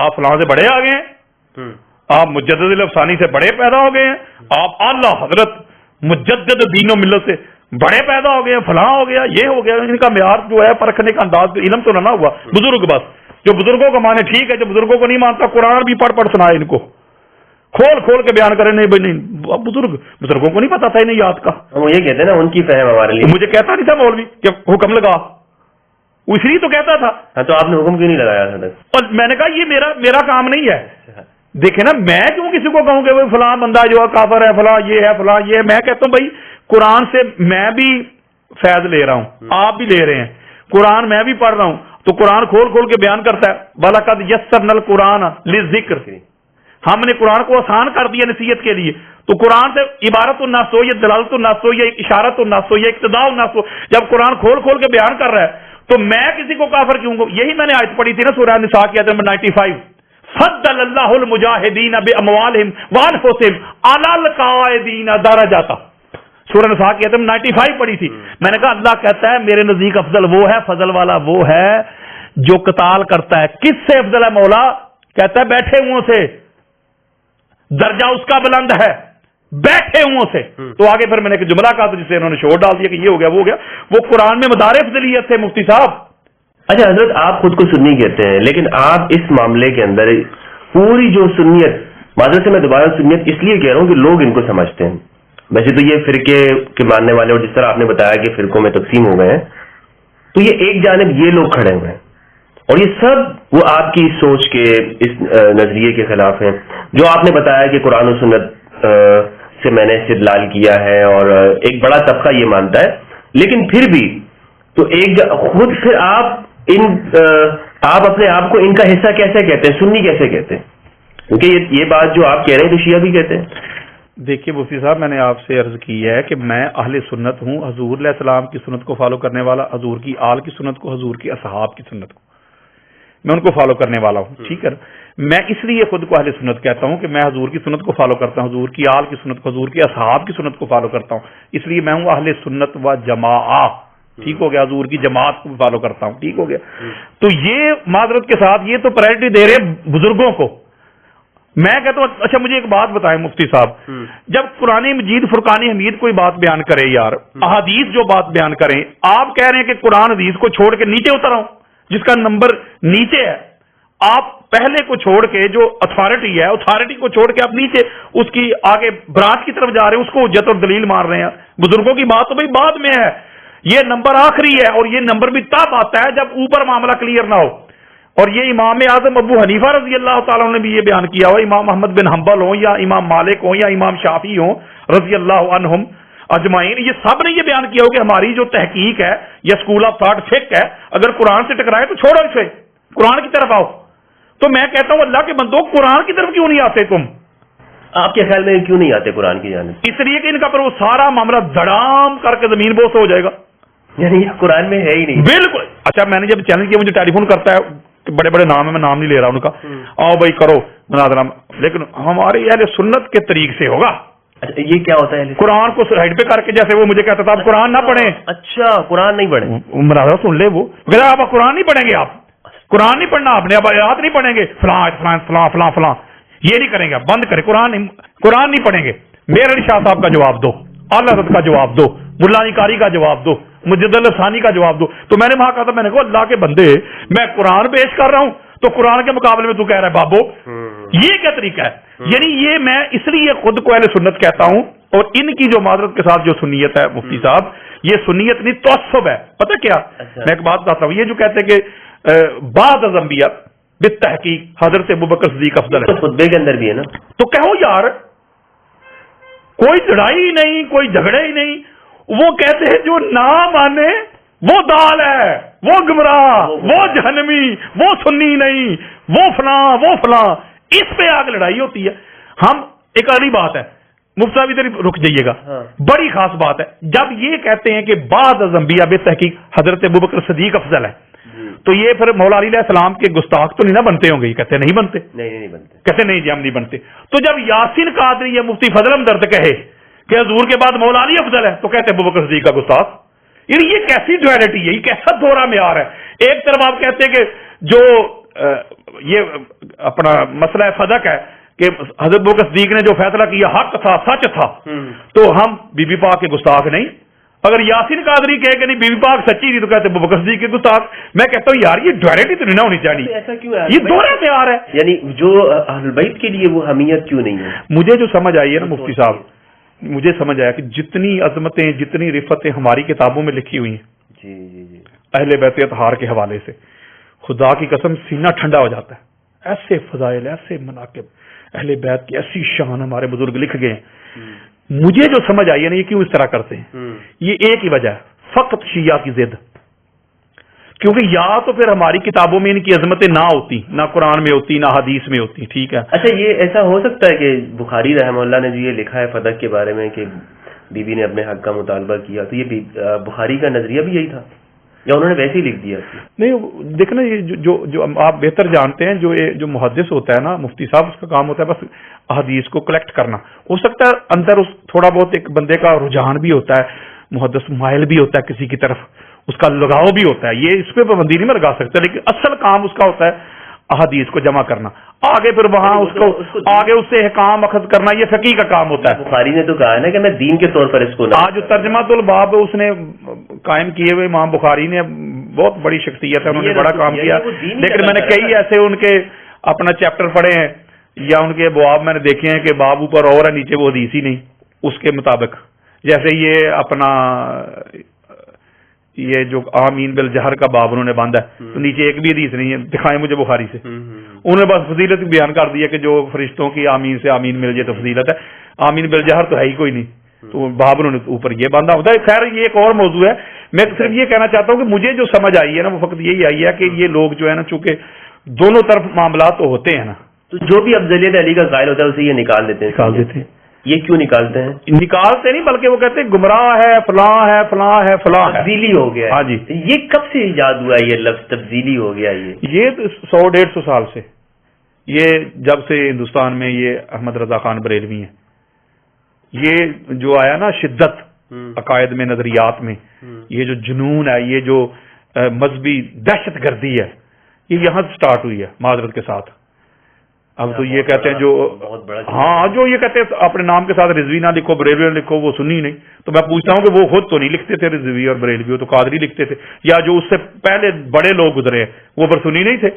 آپ فلاں سے بڑے آ گئے ہیں، آپ مجدد الافسانی سے بڑے پیدا ہو گئے ہیں، آپ اعلیٰ حضرت مجدد دین و ملت سے بڑے پیدا ہو گئے ہیں، فلاں ہو گیا، یہ ہو گیا۔ ان کا معیار جو ہے پرکھنے کا انداز علم تو نہ ہوا، بزرگ بس جو بزرگوں کو مانے ٹھیک ہے، جو بزرگوں کو نہیں مانتا قرآن بھی پڑھ پڑھ سنائے، ان کو کھول کھول کے بیان کرے، نہیں بھائی نہیں، بزرگوں کو نہیں پتا تھا انہیں یاد کا، وہ یہ کہتے ہیں نا ان کی فہم ہمارے لیے۔ مجھے کہتا نہیں تھا مولوی کہ حکم لگا، اس لیے تو کہتا تھا۔ ہاں تو آپ نے حکم کیوں نہیں لگایا تھا؟ اور میں نے کہا یہ میرا کام نہیں ہے۔ دیکھیں نا، میں کیوں کسی کو کہوں کہ وہ فلاں بندہ جو ہے کافر ہے، فلاں یہ ہے، فلاں یہ ہے۔ میں کہتا ہوں بھائی قرآن سے میں بھی فیض لے رہا ہوں، آپ بھی لے رہے ہیں، قرآن میں بھی پڑھ رہا ہوں، تو قرآن کھول کھول کے بیان کرتا ہے، وَلَقَدْ يَسَّرْنَا الْقُرْآنَ لِلذِّكْرِ، ہم نے قرآن کو آسان کر دیا نصیحت کے لیے۔ تو قرآن سے عبارت النص ہو، یہ دلالت النص ہو، یہ اشارت النص ہو، یہ اقتضاء النص ہو، جب قرآن کھول کھول کے بیان کر رہا ہے تو میں کسی کو کافر کیوں ہوں؟ یہی میں نے آیت پڑھی تھی نا سورہ نساء کی آیت نمبر 95، فضل اللہ المجاہدین باموالہم وانفسہم علی القاعدین درجات، سورہ نساء کی آیت نمبر 95 پڑھی تھی۔ میں نے کہا اللہ کہتا ہے میرے نزدیک افضل وہ ہے، فضل والا وہ ہے جو قتال کرتا ہے۔ کس سے افضل ہے مولا؟ کہتا ہے بیٹھے ہوں سے، درجہ اس کا بلند ہے بیٹھے ہوں سے۔ تو آگے پھر میں نے ایک جملہ کہا تو جسے انہوں نے شور ڈال دیا کہ یہ ہو گیا وہ ہو گیا، وہ قرآن میں مدار افضلیت تھے مفتی صاحب۔ اچھا حضرت، آپ خود کو سنی کہتے ہیں، لیکن آپ اس معاملے کے اندر پوری جو سنیت، معذرت سے میں دوبارہ سنیت اس لیے کہہ رہا ہوں کہ لوگ ان کو سمجھتے ہیں، ویسے تو یہ فرقے کے ماننے والے، اور جس طرح آپ نے بتایا کہ فرقوں میں تقسیم ہو گئے ہیں، تو یہ ایک جانب یہ لوگ کھڑے ہوئے ہیں، اور یہ سب وہ آپ کی سوچ کے اس نظریے کے خلاف ہیں جو آپ نے بتایا کہ قرآن و سنت سے میں نے استدلال کیا ہے، اور ایک بڑا طبقہ یہ مانتا ہے۔ لیکن پھر بھی تو ایک خود پھر آپ اپنے آپ کو ان کا حصہ کیسے کہتے ہیں، سنی کیسے کہتے ہیں؟ کیونکہ یہ بات جو آپ کہہ رہے ہیں تو شیعہ بھی کہتے ہیں۔ دیکھیے مفتی صاحب، میں نے آپ سے عرض کی ہے کہ میں اہل سنت ہوں، حضور علیہ السلام کی سنت کو فالو کرنے والا، حضور کی آل کی سنت کو، حضور کی اصحاب کی سنت کو میں ان کو فالو کرنے والا ہوں، ٹھیک ہے۔ میں اس لیے خود کو اہل سنت کہتا ہوں کہ میں حضور کی سنت کو فالو کرتا ہوں، حضور کی آل کی سنت کو، حضور کی اصحاب کی سنت کو فالو کرتا ہوں، اس لیے میں ہوں اہل سنت و جماعت، ٹھیک ہو گیا، حضور کی جماعت کو فالو کرتا ہوں، ٹھیک ہو گیا۔ تو یہ معذرت کے ساتھ یہ تو پرائرٹی دے رہے بزرگوں کو۔ میں کہتا ہوں اچھا مجھے ایک بات بتائیں مفتی صاحب، جب قرآن مجید فرقان حمید کوئی بات بیان کرے، یار احادیث جو بات بیان کریں، آپ کہہ رہے ہیں کہ قرآن حدیث کو چھوڑ کے نیچے اتر آؤں جس کا نمبر نیچے ہے، آپ پہلے کو چھوڑ کے جو اتھارٹی ہے، اتھارٹی کو چھوڑ کے آپ نیچے اس کی آگے برانچ کی طرف جا رہے ہیں، اس کو حجت اور دلیل مار رہے ہیں۔ بزرگوں کی بات تو بھائی بعد میں ہے، یہ نمبر آخری ہے، اور یہ نمبر بھی تب آتا ہے جب اوپر معاملہ کلیئر نہ ہو۔ اور یہ امام اعظم ابو حنیفہ رضی اللہ تعالیٰ نے بھی یہ بیان کیا ہو، امام احمد بن حنبل ہوں یا امام مالک ہوں یا امام شافعی ہوں رضی اللہ عنہم اجمعین، یہ سب نے یہ بیان کیا ہو کہ ہماری جو تحقیق ہے یا اسکول آف تھاٹ فقہ ہے، اگر قرآن سے ٹکرائے تو چھوڑو اسے، قرآن کی طرف آؤ۔ تو میں کہتا ہوں اللہ کے بندو، قرآن کی طرف کیوں نہیں آتے تم؟ آپ کے خیال میں کیوں نہیں آتے قرآن کی جانب؟ اس لیے کہ ان کا پر وہ سارا معاملہ دڑام کر کے زمین بوس ہو جائے گا، یعنی یہ قرآن میں ہے ہی نہیں۔ بالکل۔ اچھا میں نے جب چیلنج کیا، مجھے ٹیلی فون کرتا ہے، بڑے بڑے نام ہے، میں نام نہیں لے رہا ان کا، آؤ بھائی کرو مناظرہ، لیکن ہمارے اہل سنت کے طریق سے ہوگا۔ اچھا یہ کیا ہوتا ہے؟ قرآن کو سائڈ پہ کر کے، جیسے وہ مجھے کہتا تھا آپ قرآن نہ پڑھیں۔ اچھا قرآن نہیں پڑھیں؟ مناظرہ سن لے، وہ آپ قرآن نہیں پڑھیں گے، آپ قرآن نہیں پڑھنا، آپ نے اب آیات نہیں پڑھیں گے، فلاں فلاں فلاں فلاں فلاں، یہ نہیں کریں گے، بند کریں، قرآن نہیں پڑھیں گے۔ میرے علی شاہ صاحب کا جواب دو، اعلیٰ حضرت کا جواب دو، ملا علی قاری کا جواب دو، مجد الثانی کا جواب دو. تو میں نے وہاں کہا تھا، میں نے کہا اللہ کے بندے میں قرآن پیش کر رہا ہوں تو قرآن کے مقابلے میں تو کہہ رہا ہے بابو. یہ کیا طریقہ ہے؟ یعنی یہ میں اس لیے خود کو اہل سنت کہتا ہوں، اور ان کی جو معذرت کے ساتھ جو سنیت ہے مفتی صاحب، یہ سنیت نہیں تعصب ہے. پتہ کیا میں ایک بات بتاتا ہوں، یہ جو کہتے ہیں کہ بعد از انبیاء بالتحقیق حضرت ابوبکر صدیق افضل ہے، خطبے کے اندر بھی ہے نا. تو کہو یار کوئی لڑائی ہی نہیں، کوئی جھگڑے ہی نہیں. وہ کہتے ہیں جو نہ مانے وہ دال ہے، وہ گمراہ، وہ جہنمی، وہ سنی نہیں، وہ فلاں وہ فلاں. اس پہ آگ لڑائی ہوتی ہے. ہم ایک اگلی بات ہے مفتی صاحب ادھر رک جائیے گا، بڑی خاص بات ہے. جب یہ کہتے ہیں کہ بعد از انبیاء بالتحقیق حضرت ابوبکر صدیق افضل ہے، تو یہ پھر مولا علی علیہ السلام کے گستاخ تو نہیں نہ بنتے ہوں گے؟ یہ کہتے نہیں بنتے، نہیں بنتے، کہتے نہیں جی ہم نہیں بنتے. تو جب یاسین قادری یا مفتی فضل احمد کہے کہ حضور کے بعد مولا علی افضل ہے، تو کہتے ہیں ابوبکر صدیق کا گستاخ. یعنی یہ کیسی ڈویلٹی ہے، یہ کیسا دورہ معیار ہے؟ ایک طرف آپ کہتے ہیں کہ جو یہ اپنا مسئلہ فدق ہے کہ حضرت ابوبکر صدیق نے جو فیصلہ کیا حق تھا، سچ تھا، تو ہم بی بی پاک کے گستاخ نہیں. اگر یاسین قادری کہے کہ نہیں بی بی پاک سچی تھی تو کہتے ابوبکر صدیق کے گستاخ. میں کہتا ہوں یار یہ ڈویلٹی تو نہیں ہونی چاہیے، ایسا کیوں ہے؟ یہ دورہ معیار ہے. یعنی جو اہل بیت کے لیے وہ حمیت کیوں نہیں ہے؟ مجھے جو سمجھ آئی ہے نا مفتی صاحب، مجھے سمجھ آیا کہ جتنی عظمتیں جتنی رفتیں ہماری کتابوں میں لکھی ہوئی ہیں جی اہل بیت اطہار کے حوالے سے، خدا کی قسم سینہ ٹھنڈا ہو جاتا ہے. ایسے فضائل، ایسے مناقب، اہل بیت کی ایسی شان ہمارے بزرگ لکھ گئے ہیں. مجھے جو سمجھ آئی ہے نا یہ کیوں اس طرح کرتے ہیں، یہ ایک ہی وجہ ہے، فقط شیعہ کی ضد. کیونکہ یا تو پھر ہماری کتابوں میں ان کی عظمتیں نہ ہوتی، نہ قرآن میں ہوتی، نہ حدیث میں ہوتی. ٹھیک ہے. اچھا یہ ایسا ہو سکتا ہے کہ بخاری رحمہ اللہ نے جو یہ لکھا ہے فدق کے بارے میں کہ بی بی نے اپنے حق کا مطالبہ کیا، تو یہ بخاری کا نظریہ بھی یہی تھا یا انہوں نے ویسے ہی لکھ دیا؟ نہیں دیکھنا، یہ جو آپ بہتر جانتے ہیں، جو محدث ہوتا ہے نا مفتی صاحب، اس کا کام ہوتا ہے بس احادیث کو کلیکٹ کرنا. ہو سکتا ہے اندر اس تھوڑا بہت ایک بندے کا رجحان بھی ہوتا ہے، محدث مائل بھی ہوتا ہے کسی کی طرف، اس کا لگاؤ بھی ہوتا ہے، یہ اس پہ پابندی نہیں میں لگا سکتا، لیکن اصل کام اس کا ہوتا ہے احادیث کو جمع کرنا، آگے پھر وہاں اس کو آگے اس سے احکام اخذ کرنا، یہ فقیہ کا کام ہوتا ہے. بخاری نے تو کہا ہے نا کہ میں دین کے طور پر اس کو آج ترجمہ الباب اس نے قائم کیے ہوئے امام بخاری نے، بہت بڑی شخصیت ہے، انہوں نے بڑا کام کیا. لیکن میں نے کئی ایسے ان کے اپنا چیپٹر پڑھے ہیں یا ان کے ابواب میں نے دیکھے ہیں کہ باب اوپر اور ہے نیچے وہ حدیث ہی نہیں اس کے مطابق. جیسے یہ اپنا یہ جو آمین بالجہر کا باب انہوں نے باندھا ہے، تو نیچے ایک بھی حدیث نہیں ہے، دکھائیں مجھے بخاری سے. انہوں نے بس فضیلت بیان کر دیا کہ جو فرشتوں کی آمین سے آمین مل جائے تو فضیلت ہے، آمین بالجہر تو ہے ہی کوئی نہیں، تو باب انہوں نے اوپر یہ باندھا ہوتا ہے. خیر یہ ایک اور موضوع ہے. میں صرف یہ کہنا چاہتا ہوں کہ مجھے جو سمجھ آئی ہے نا وہ فقط یہی آئی ہے کہ یہ لوگ جو ہے نا چونکہ دونوں طرف معاملات تو ہوتے ہیں نا، تو جو بھی افضلیت علی کا قائل ہوتا ہے اسے یہ نکال دیتے ہیں. یہ کیوں نکالتے ہیں؟ نکالتے نہیں بلکہ وہ کہتے ہیں گمراہ ہے، فلاں ہے، فلاں ہے، فلاں ہے، تبدیلی ہو گیا. ہاں جی. یہ کب سے ایجاد ہوا یہ لفظ تبدیلی ہو گیا؟ یہ 100-150 سال سے، یہ جب سے ہندوستان میں یہ احمد رضا خان بریلوی ہیں، یہ جو آیا نا شدت عقائد میں، نظریات میں، یہ جو جنون ہے، یہ جو مذہبی دہشت گردی ہے، یہ یہاں سے سٹارٹ ہوئی ہے معذرت کے ساتھ. اب تو یہ کہتے ہیں جو ہاں جو یہ کہتے ہیں اپنے نام کے ساتھ رضوی نہ لکھو، بریلوی نہ لکھو، وہ سنی نہیں. تو میں پوچھتا ہوں کہ وہ خود تو نہیں لکھتے تھے رضوی اور بریلوی، وہ تو قادری لکھتے تھے، یا جو اس سے پہلے بڑے لوگ گزرے ہیں وہ پر سنی نہیں تھے،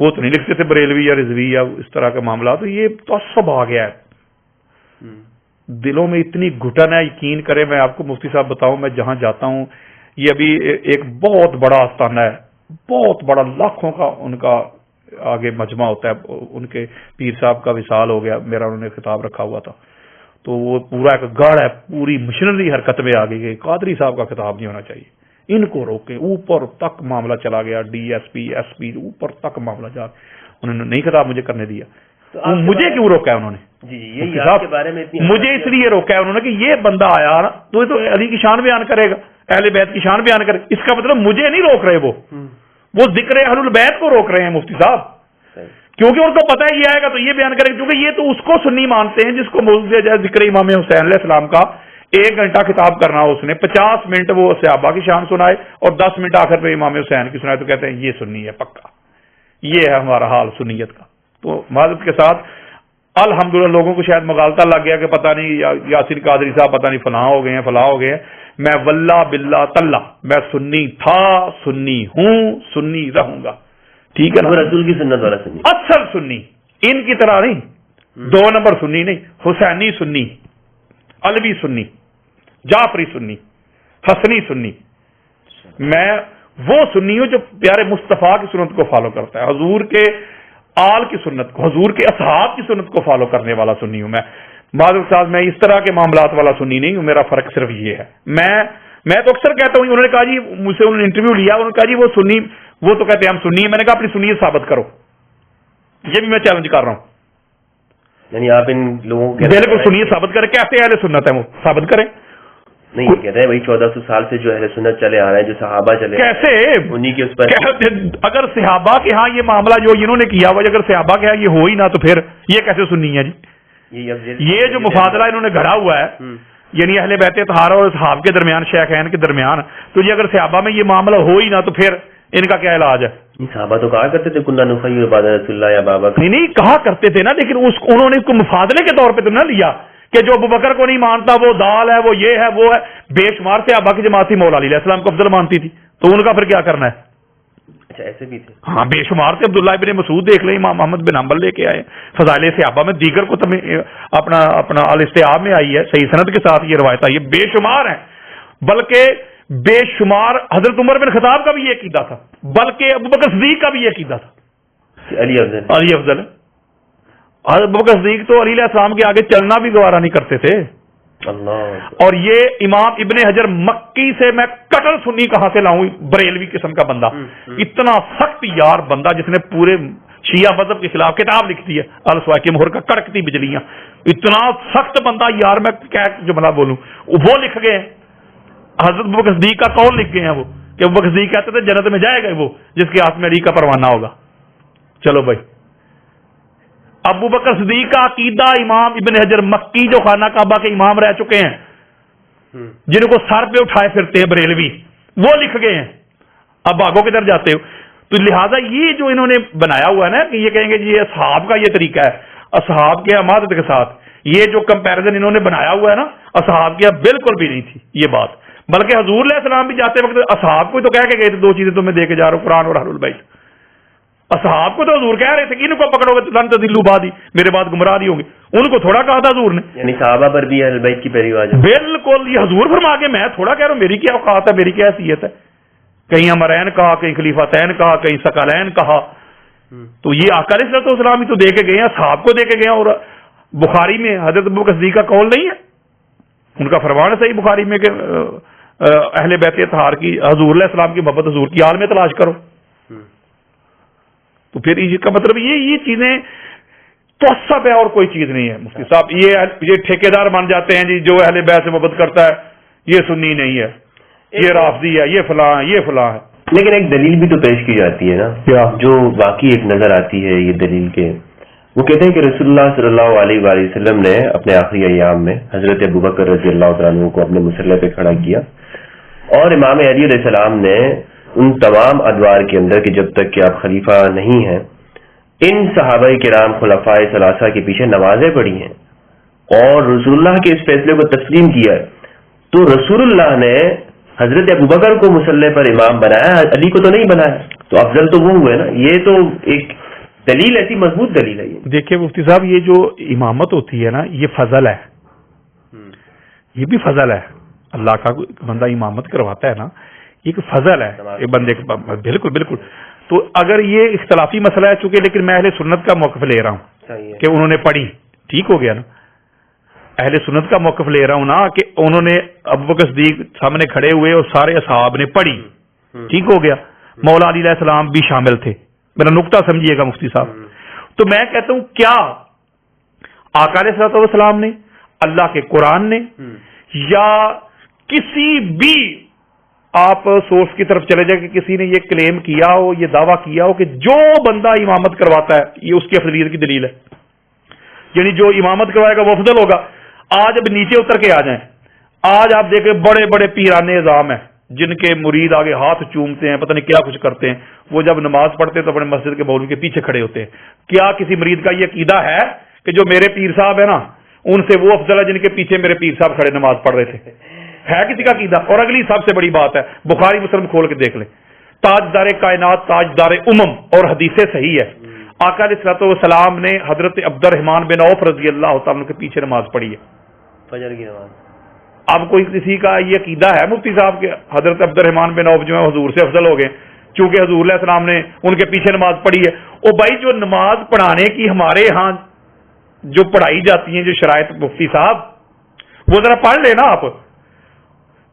وہ تو نہیں لکھتے تھے بریلوی یا رضوی یا اس طرح کے معاملات. تو یہ تعصب آ گیا ہے دلوں میں، اتنی گھٹن ہے. یقین کریں میں آپ کو مفتی صاحب بتاؤں، میں جہاں جاتا ہوں، یہ ابھی ایک بہت بڑا آستانہ ہے، بہت بڑا، لاکھوں کا ان کا آگے مجمع ہوتا ہے. ان کے پیر صاحب کا وصال ہو گیا، میرا انہوں نے خطاب رکھا ہوا تھا، تو وہ پورا ایک گڑھ ہے، پوری مشنری حرکت میں آ گئی کہ قادری صاحب کا خطاب نہیں ہونا چاہیے، ان کو روکیں. اوپر تک معاملہ چلا گیا، D S P, S P, اوپر تک معاملہ جا، انہوں نے نہیں خطاب مجھے کرنے دیا. مجھے کیوں روکا ہے انہوں نے؟ مجھے اس لیے روکا ہے انہوں نے کہ یہ بندہ آیا نا تو یہ تو علی کی شان بیان کرے گا، اہل بیت کی شان بیان کرے. اس کا مطلب مجھے نہیں روک رہے، وہ ذکر اہل البیت کو روک رہے ہیں مفتی صاحب، کیونکہ ان کو پتہ ہے یہ آئے گا تو یہ بیان کرے گا. کیونکہ یہ تو اس کو سنی مانتے ہیں جس کو موضوع دیا جائے ذکر امام حسین علیہ السلام کا. 1 گھنٹہ خطاب کرنا اس نے، 50 منٹ وہ صحابہ کی شان سنائے اور 10 منٹ آخر پہ امام حسین کی سنائے، تو کہتے ہیں یہ سنی ہے پکا. یہ ہے ہمارا حال سنیت کا. تو معذرت کے ساتھ الحمدللہ لوگوں کو شاید مغالطہ لگ گیا کہ پتہ نہیں یاسین قادری صاحب پتہ نہیں فلاں ہو گئے ہیں، فلاں ہو گئے ہیں. میں واللہ باللہ تاللہ میں سنی تھا، سنی ہوں، سنی رہوں گا، ٹھیک ہے نا؟ رسول کی سنت والا سنی، اصل سنی، ان کی طرح نہیں، 2 نمبر سنی نہیں، حسینی سنی، علوی سنی، جعفری سنی، حسنی سنی۔ میں وہ سنی ہوں جو پیارے مصطفیٰ کی سنت کو فالو کرتا ہے، حضور کے آل کی سنت کو، حضور کے اصحاب کی سنت کو فالو کرنے والا سنی ہوں میں۔ معذرت صاحب میں اس طرح کے معاملات والا سنی نہیں ہوں، میرا فرق صرف یہ ہے۔ میں تو اکثر کہتا ہوں، انہوں نے کہا جی مجھ سے انہوں نے انٹرویو لیا، انہوں نے کہا جی وہ سنی، وہ تو کہتے ہیں ہم سنی ہیں، میں نے کہا اپنی سنیت ثابت کرو، یہ بھی میں چیلنج کر رہا ہوں۔ یعنی آپ ان لوگوں کے بالکل سنیت ثابت کریں، کیسے اہل سنت ہیں وہ ثابت کریں۔ نہیں یہ کہتے ہیں بھائی 1400 سال سے جو اہل سنت چلے آ رہے ہیں، جو صحابہ چلے کیسے انہی کے اس پر اگر صحابہ کے ہاں یہ معاملہ جو انہوں نے کیا ہوا، اگر صحابہ کے ہاں یہ ہو ہی نہ تو پھر یہ کیسے سنی ہے جی؟ یہ جو مفاضلہ انہوں نے گھڑا ہوا ہے، یعنی اہل بیت طہارہ اور اصحاب کے درمیان، شیخین کے درمیان، تو یہ اگر صحابہ میں یہ معاملہ ہو ہی نہ تو پھر ان کا کیا علاج ہے؟ صحابہ تو کہا کرتے تھے کننا نخی بعد رسول اللہ یا بابا، نہیں کہا کرتے تھے نا، لیکن انہوں نے اس کو مفاضلے کے طور پہ تو نہ لیا کہ جو ابوبکر کو نہیں مانتا وہ دال ہے، وہ یہ ہے، وہ ہے۔ بے شمار صحابہ کی جماعت تھی، مولا علی علیہ السلام کو افضل مانتی تھی، تو ان کا پھر کیا کرنا ہے؟ اچھا ایسے بھی تھے، ہاں بے شمار تھے۔ عبداللہ ابن مسعود دیکھ لیں، امام محمد بن حنبل لے کے آئے، فضائل صحابہ میں دیگر کو اپنا الاستیاب میں آئی ہے، صحیح سند کے ساتھ یہ روایت آئی ہے، بے شمار ہیں۔ بلکہ بے شمار حضرت عمر بن خطاب کا بھی یہ عقیدہ تھا، بلکہ ابوبکر صدیق کا بھی یہ عقیدہ تھا، علی افضل ہے۔ حضرت ابوبکر صدیق تو علی علیہ السلام کے آگے چلنا بھی گوارا نہیں کرتے تھے۔ اللہ، اور یہ امام ابن حجر مکی سے میں کٹر سنی کہاں سے لاؤں، بریلوی قسم کا بندہ، اتنا سخت یار بندہ جس نے پورے شیعہ مذہب کے خلاف کتاب لکھتی ہے السوا کے مہر کا کڑکتی بجلیاں، اتنا سخت بندہ یار، میں کیا جملہ بولوں، وہ لکھ گئے ہیں، حضرت ابوبکر صدیق کا قول لکھ گئے ہیں وہ، کہ ابوبکر صدیق کہتے تھے جنت میں جائے گا وہ جس کے ہاتھ میں علی کا پروانہ ہوگا۔ چلو بھائی، ابوبکر صدیق کا عقیدہ امام ابن حجر مکی جو خانہ کعبہ کے امام رہ چکے ہیں، جن کو سر پہ اٹھائے پھرتے ہیں بریلوی، وہ لکھ گئے ہیں۔ اب آگوں کی طرف جاتے ہو تو لہٰذا یہ جو انہوں نے بنایا ہوا ہے نا کہ یہ کہیں گے جی یہ اصحاب کا یہ طریقہ ہے، اصحاب کے امامت کے ساتھ یہ جو کمپیرزن انہوں نے بنایا ہوا ہے نا، اصحاب کی بالکل بھی نہیں تھی یہ بات۔ بلکہ حضور علیہ السلام بھی جاتے وقت اصحاب کو تو کہہ کے گئے تھے، 2 چیزیں تو میں دے کے جا رہا ہوں، قرآن اور اہل البیت۔ اصحاب کو تو حضور کہہ رہے تھے کہ ان کو پکڑو گے لن تضلوا بعدی، میرے بعد گمراہ نہیں ہوں گے، ان کو تھوڑا کہا تھا حضور نے، یعنی صحابہ پر بھی اہل بیت کی پیروی آ جائے۔ بالکل، یہ حضور فرما کے میں تھوڑا کہہ رہا ہوں میری کیا اوقات ہے، میری کیا حیثیت ہے۔ کہیں امرین کہا، کہیں خلیفتین کہا، کہیں ثقلین کہا، تو یہ آقا علیہ الصلوۃ والسلام ہی تو دے کے گئے ہیں، اصحاب کو دے کے گئے ہیں۔ اور بخاری میں حضرت ابوبکر صدیق کا قول نہیں ہے، ان کا فرمان ہے صحیح بخاری میں کہ اہل بیت اطہار کی، حضور علیہ السلام کی محبت حضور کی آل میں تلاش کرو۔ تو پھر اس کا مطلب یہ چیزیں توسب ہے اور کوئی چیز نہیں ہے۔ مفتی صاحب یہ ٹھیکیدار مان جاتے ہیں جی جو اہل بیت سے محبت کرتا ہے یہ سنی نہیں ہے، یہ رافضی ہے، یہ فلاں ہے، یہ فلاں ہے۔ لیکن ایک دلیل بھی تو پیش کی جاتی ہے نا، جو واقعی ایک نظر آتی ہے یہ دلیل کے، وہ کہتے ہیں کہ رسول اللہ صلی اللہ علیہ وآلہ وسلم نے اپنے آخری ایام میں حضرت ابوبکر رضی اللہ تعالیٰ عنہ کو اپنے مصلی پہ کھڑا کیا، اور امام علی علیہ السلام نے ان تمام ادوار کے اندر کہ جب تک کہ آپ خلیفہ نہیں ہیں ان صحابہ کرام خلفاء ثلاثہ کے پیچھے نمازیں پڑھی ہیں اور رسول اللہ کے اس فیصلے کو تسلیم کیا ہے۔ تو رسول اللہ نے حضرت ابوبکر کو مصلی پر امام بنایا، علی کو تو نہیں بنایا، تو افضل تو وہ ہوئے نا۔ یہ تو ایک دلیل، ایسی مضبوط دلیل ہے یہ۔ دیکھیں مفتی صاحب، یہ جو امامت ہوتی ہے نا یہ فضل ہے، یہ بھی فضل ہے، اللہ کا بندہ امامت کرواتا ہے نا، ایک فضل ہے ایک بندے کا، بالکل بالکل۔ تو اگر یہ اختلافی مسئلہ ہے چونکہ، لیکن میں اہل سنت کا موقف لے رہا ہوں کہ انہوں نے پڑھی، ٹھیک ہو گیا نا، اہل سنت کا موقف لے رہا ہوں نا کہ انہوں نے ابوبکر صدیق سامنے کھڑے ہوئے اور سارے اصحاب نے پڑھی، ٹھیک ہو گیا، مولا علی علیہ السلام بھی شامل تھے، میرا نقطہ سمجھیے گا مفتی صاحب۔ تو میں کہتا ہوں کیا آقا علیہ الصلوۃ والسلام نے، اللہ کے قرآن نے، یا کسی بھی آپ سورس کی طرف چلے جائیں کہ کسی نے یہ کلیم کیا ہو، یہ دعویٰ کیا ہو کہ جو بندہ امامت کرواتا ہے یہ اس کی افضلیت کی دلیل ہے، یعنی جو امامت کروائے گا وہ افضل ہوگا۔ آج اب نیچے اتر کے آ جائیں، آج آپ دیکھیں بڑے بڑے پیرانے نظام ہیں جن کے مرید آگے ہاتھ چومتے ہیں، پتہ نہیں کیا کچھ کرتے ہیں، وہ جب نماز پڑھتے ہیں تو اپنے مسجد کے مولوی کے پیچھے کھڑے ہوتے ہیں۔ کیا کسی مرید کا یہ عقیدہ ہے کہ جو میرے پیر صاحب ہے نا ان سے وہ افضل ہے جن کے پیچھے میرے پیر صاحب کھڑے نماز پڑھ رہے تھے؟ ہے کسی کا عقیدہ؟ اور اگلی سب سے بڑی بات ہے، بخاری مسلم کھول کے دیکھ لیں، تاجدار کائنات تاجدار اور حدیث صحیح ہے، آقا علیہ الصلوۃ والسلام نے حضرت عبد الرحمن بن عوف رضی اللہ تعالیٰ عنہ کے پیچھے نماز پڑھی ہے، فجر کی نماز۔ اب کوئی کسی کا یہ عقیدہ ہے مفتی صاحب کے حضرت عبد الرحمن بن عوف جو ہے حضور سے افضل ہو گئے چونکہ حضور علیہ السلام نے ان کے پیچھے نماز پڑھی ہے؟ او بھائی جو نماز پڑھانے کی ہمارے ہاں جو پڑھائی جاتی ہیں جو شرائط مفتی صاحب وہ ذرا پڑھ لینا آپ،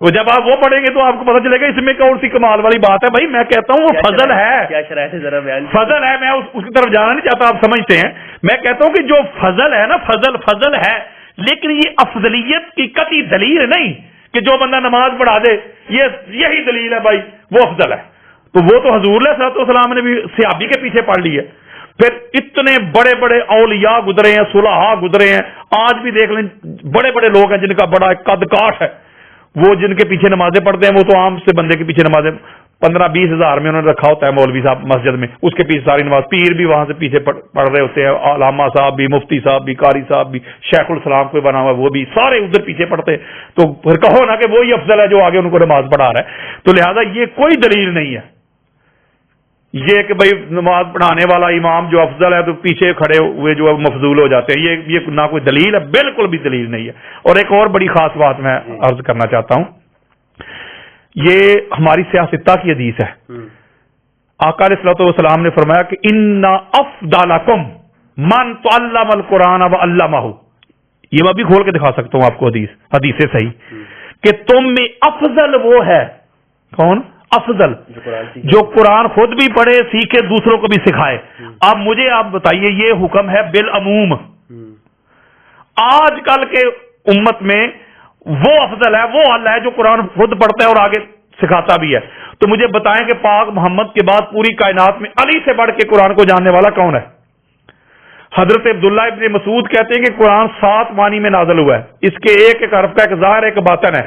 وہ جب آپ وہ پڑھیں گے تو آپ کو پتہ چلے گا اس میں کون سی کمال والی بات ہے۔ بھائی میں کہتا ہوں وہ فضل ہے، کیا شرائط ہے ذرا بیان؟ فضل ہے، میں اس کی طرف جانا نہیں چاہتا، آپ سمجھتے ہیں، میں کہتا ہوں کہ جو فضل ہے نا، فضل ہے، لیکن یہ افضلیت کی قطعی دلیل نہیں کہ جو بندہ نماز پڑھا دے یہی دلیل ہے بھائی وہ افضل ہے۔ تو وہ تو حضور علیہ الصلوۃ والسلام نے بھی صحابی کے پیچھے پڑھ لی ہے، پھر اتنے بڑے بڑے اولیاء گزرے ہیں، صلحاء گزرے ہیں، آج بھی دیکھ لیں بڑے بڑے لوگ ہیں جن کا بڑا قد کاٹ ہے، وہ جن کے پیچھے نمازیں پڑھتے ہیں وہ تو عام سے بندے کے پیچھے نمازیں 15-20 ہزار میں انہوں نے رکھا ہوتا ہے مولوی صاحب مسجد میں، اس کے پیچھے ساری نماز، پیر بھی وہاں سے پیچھے پڑھ رہے ہوتے ہیں، علامہ صاحب بھی، مفتی صاحب بھی، قاری صاحب بھی، شیخ الاسلام کوئی بنا ہوا وہ بھی، سارے ادھر پیچھے پڑھتے، تو پھر کہو نا کہ وہی افضل ہے جو آگے ان کو نماز پڑھا رہا ہے۔ تو لہذا یہ کوئی دلیل نہیں ہے یہ کہ بھائی نماز پڑھانے والا امام جو افضل ہے تو پیچھے کھڑے ہوئے جو مفضول ہو جاتے ہیں، یہ نہ کوئی دلیل ہے، بالکل بھی دلیل نہیں ہے۔ اور ایک اور بڑی خاص بات میں عرض کرنا چاہتا ہوں، یہ ہماری سیاستہ کی حدیث ہے، آقا علیہ الصلوۃ والسلام نے فرمایا کہ ان افضلکم من تعلم القرآن وعلمہ، یہ میں بھی کھول کے دکھا سکتا ہوں آپ کو حدیث صحیح، کہ تم میں افضل وہ ہے، کون افضل؟ جو قرآن خود بھی پڑھے سیکھے دوسروں کو بھی سکھائے۔ اب مجھے آپ بتائیے یہ حکم ہے بالعموم، آج کل کے امت میں وہ افضل ہے، وہ اللہ ہے جو قرآن خود پڑھتا ہے اور آگے سکھاتا بھی ہے۔ تو مجھے بتائیں کہ پاک محمد کے بعد پوری کائنات میں علی سے بڑھ کے قرآن کو جاننے والا کون ہے؟ حضرت عبداللہ ابن مسعود کہتے ہیں کہ قرآن 7 معنی میں نازل ہوا ہے، اس کے ایک ایک حرف کا ایک ظاہر ایک باطن ہے،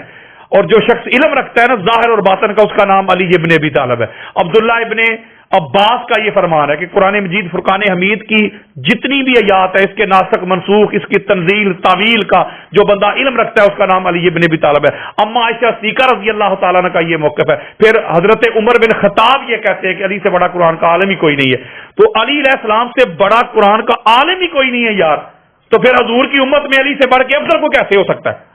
اور جو شخص علم رکھتا ہے نا ظاہر اور باطن کا، اس کا نام علی ابن ابی طالب ہے۔ عبداللہ ابن عباس کا یہ فرمان ہے کہ قرآن مجید فرقان حمید کی جتنی بھی آیات ہے اس کے ناسخ منسوخ، اس کی تنزیل تعویل کا جو بندہ علم رکھتا ہے اس کا نام علی ابن ابی طالب ہے۔ اما عائشہ صدیقہ رضی اللہ تعالیٰ عنہ کا یہ موقف ہے۔ پھر حضرت عمر بن خطاب یہ کہتے ہیں کہ علی سے بڑا قرآن کا عالم ہی کوئی نہیں ہے۔ تو علی علیہ السلام سے بڑا قرآن کا عالم ہی کوئی نہیں ہے یار، تو پھر حضور کی امت میں علی سے بڑھ کے افضل کو کیسے ہو سکتا ہے؟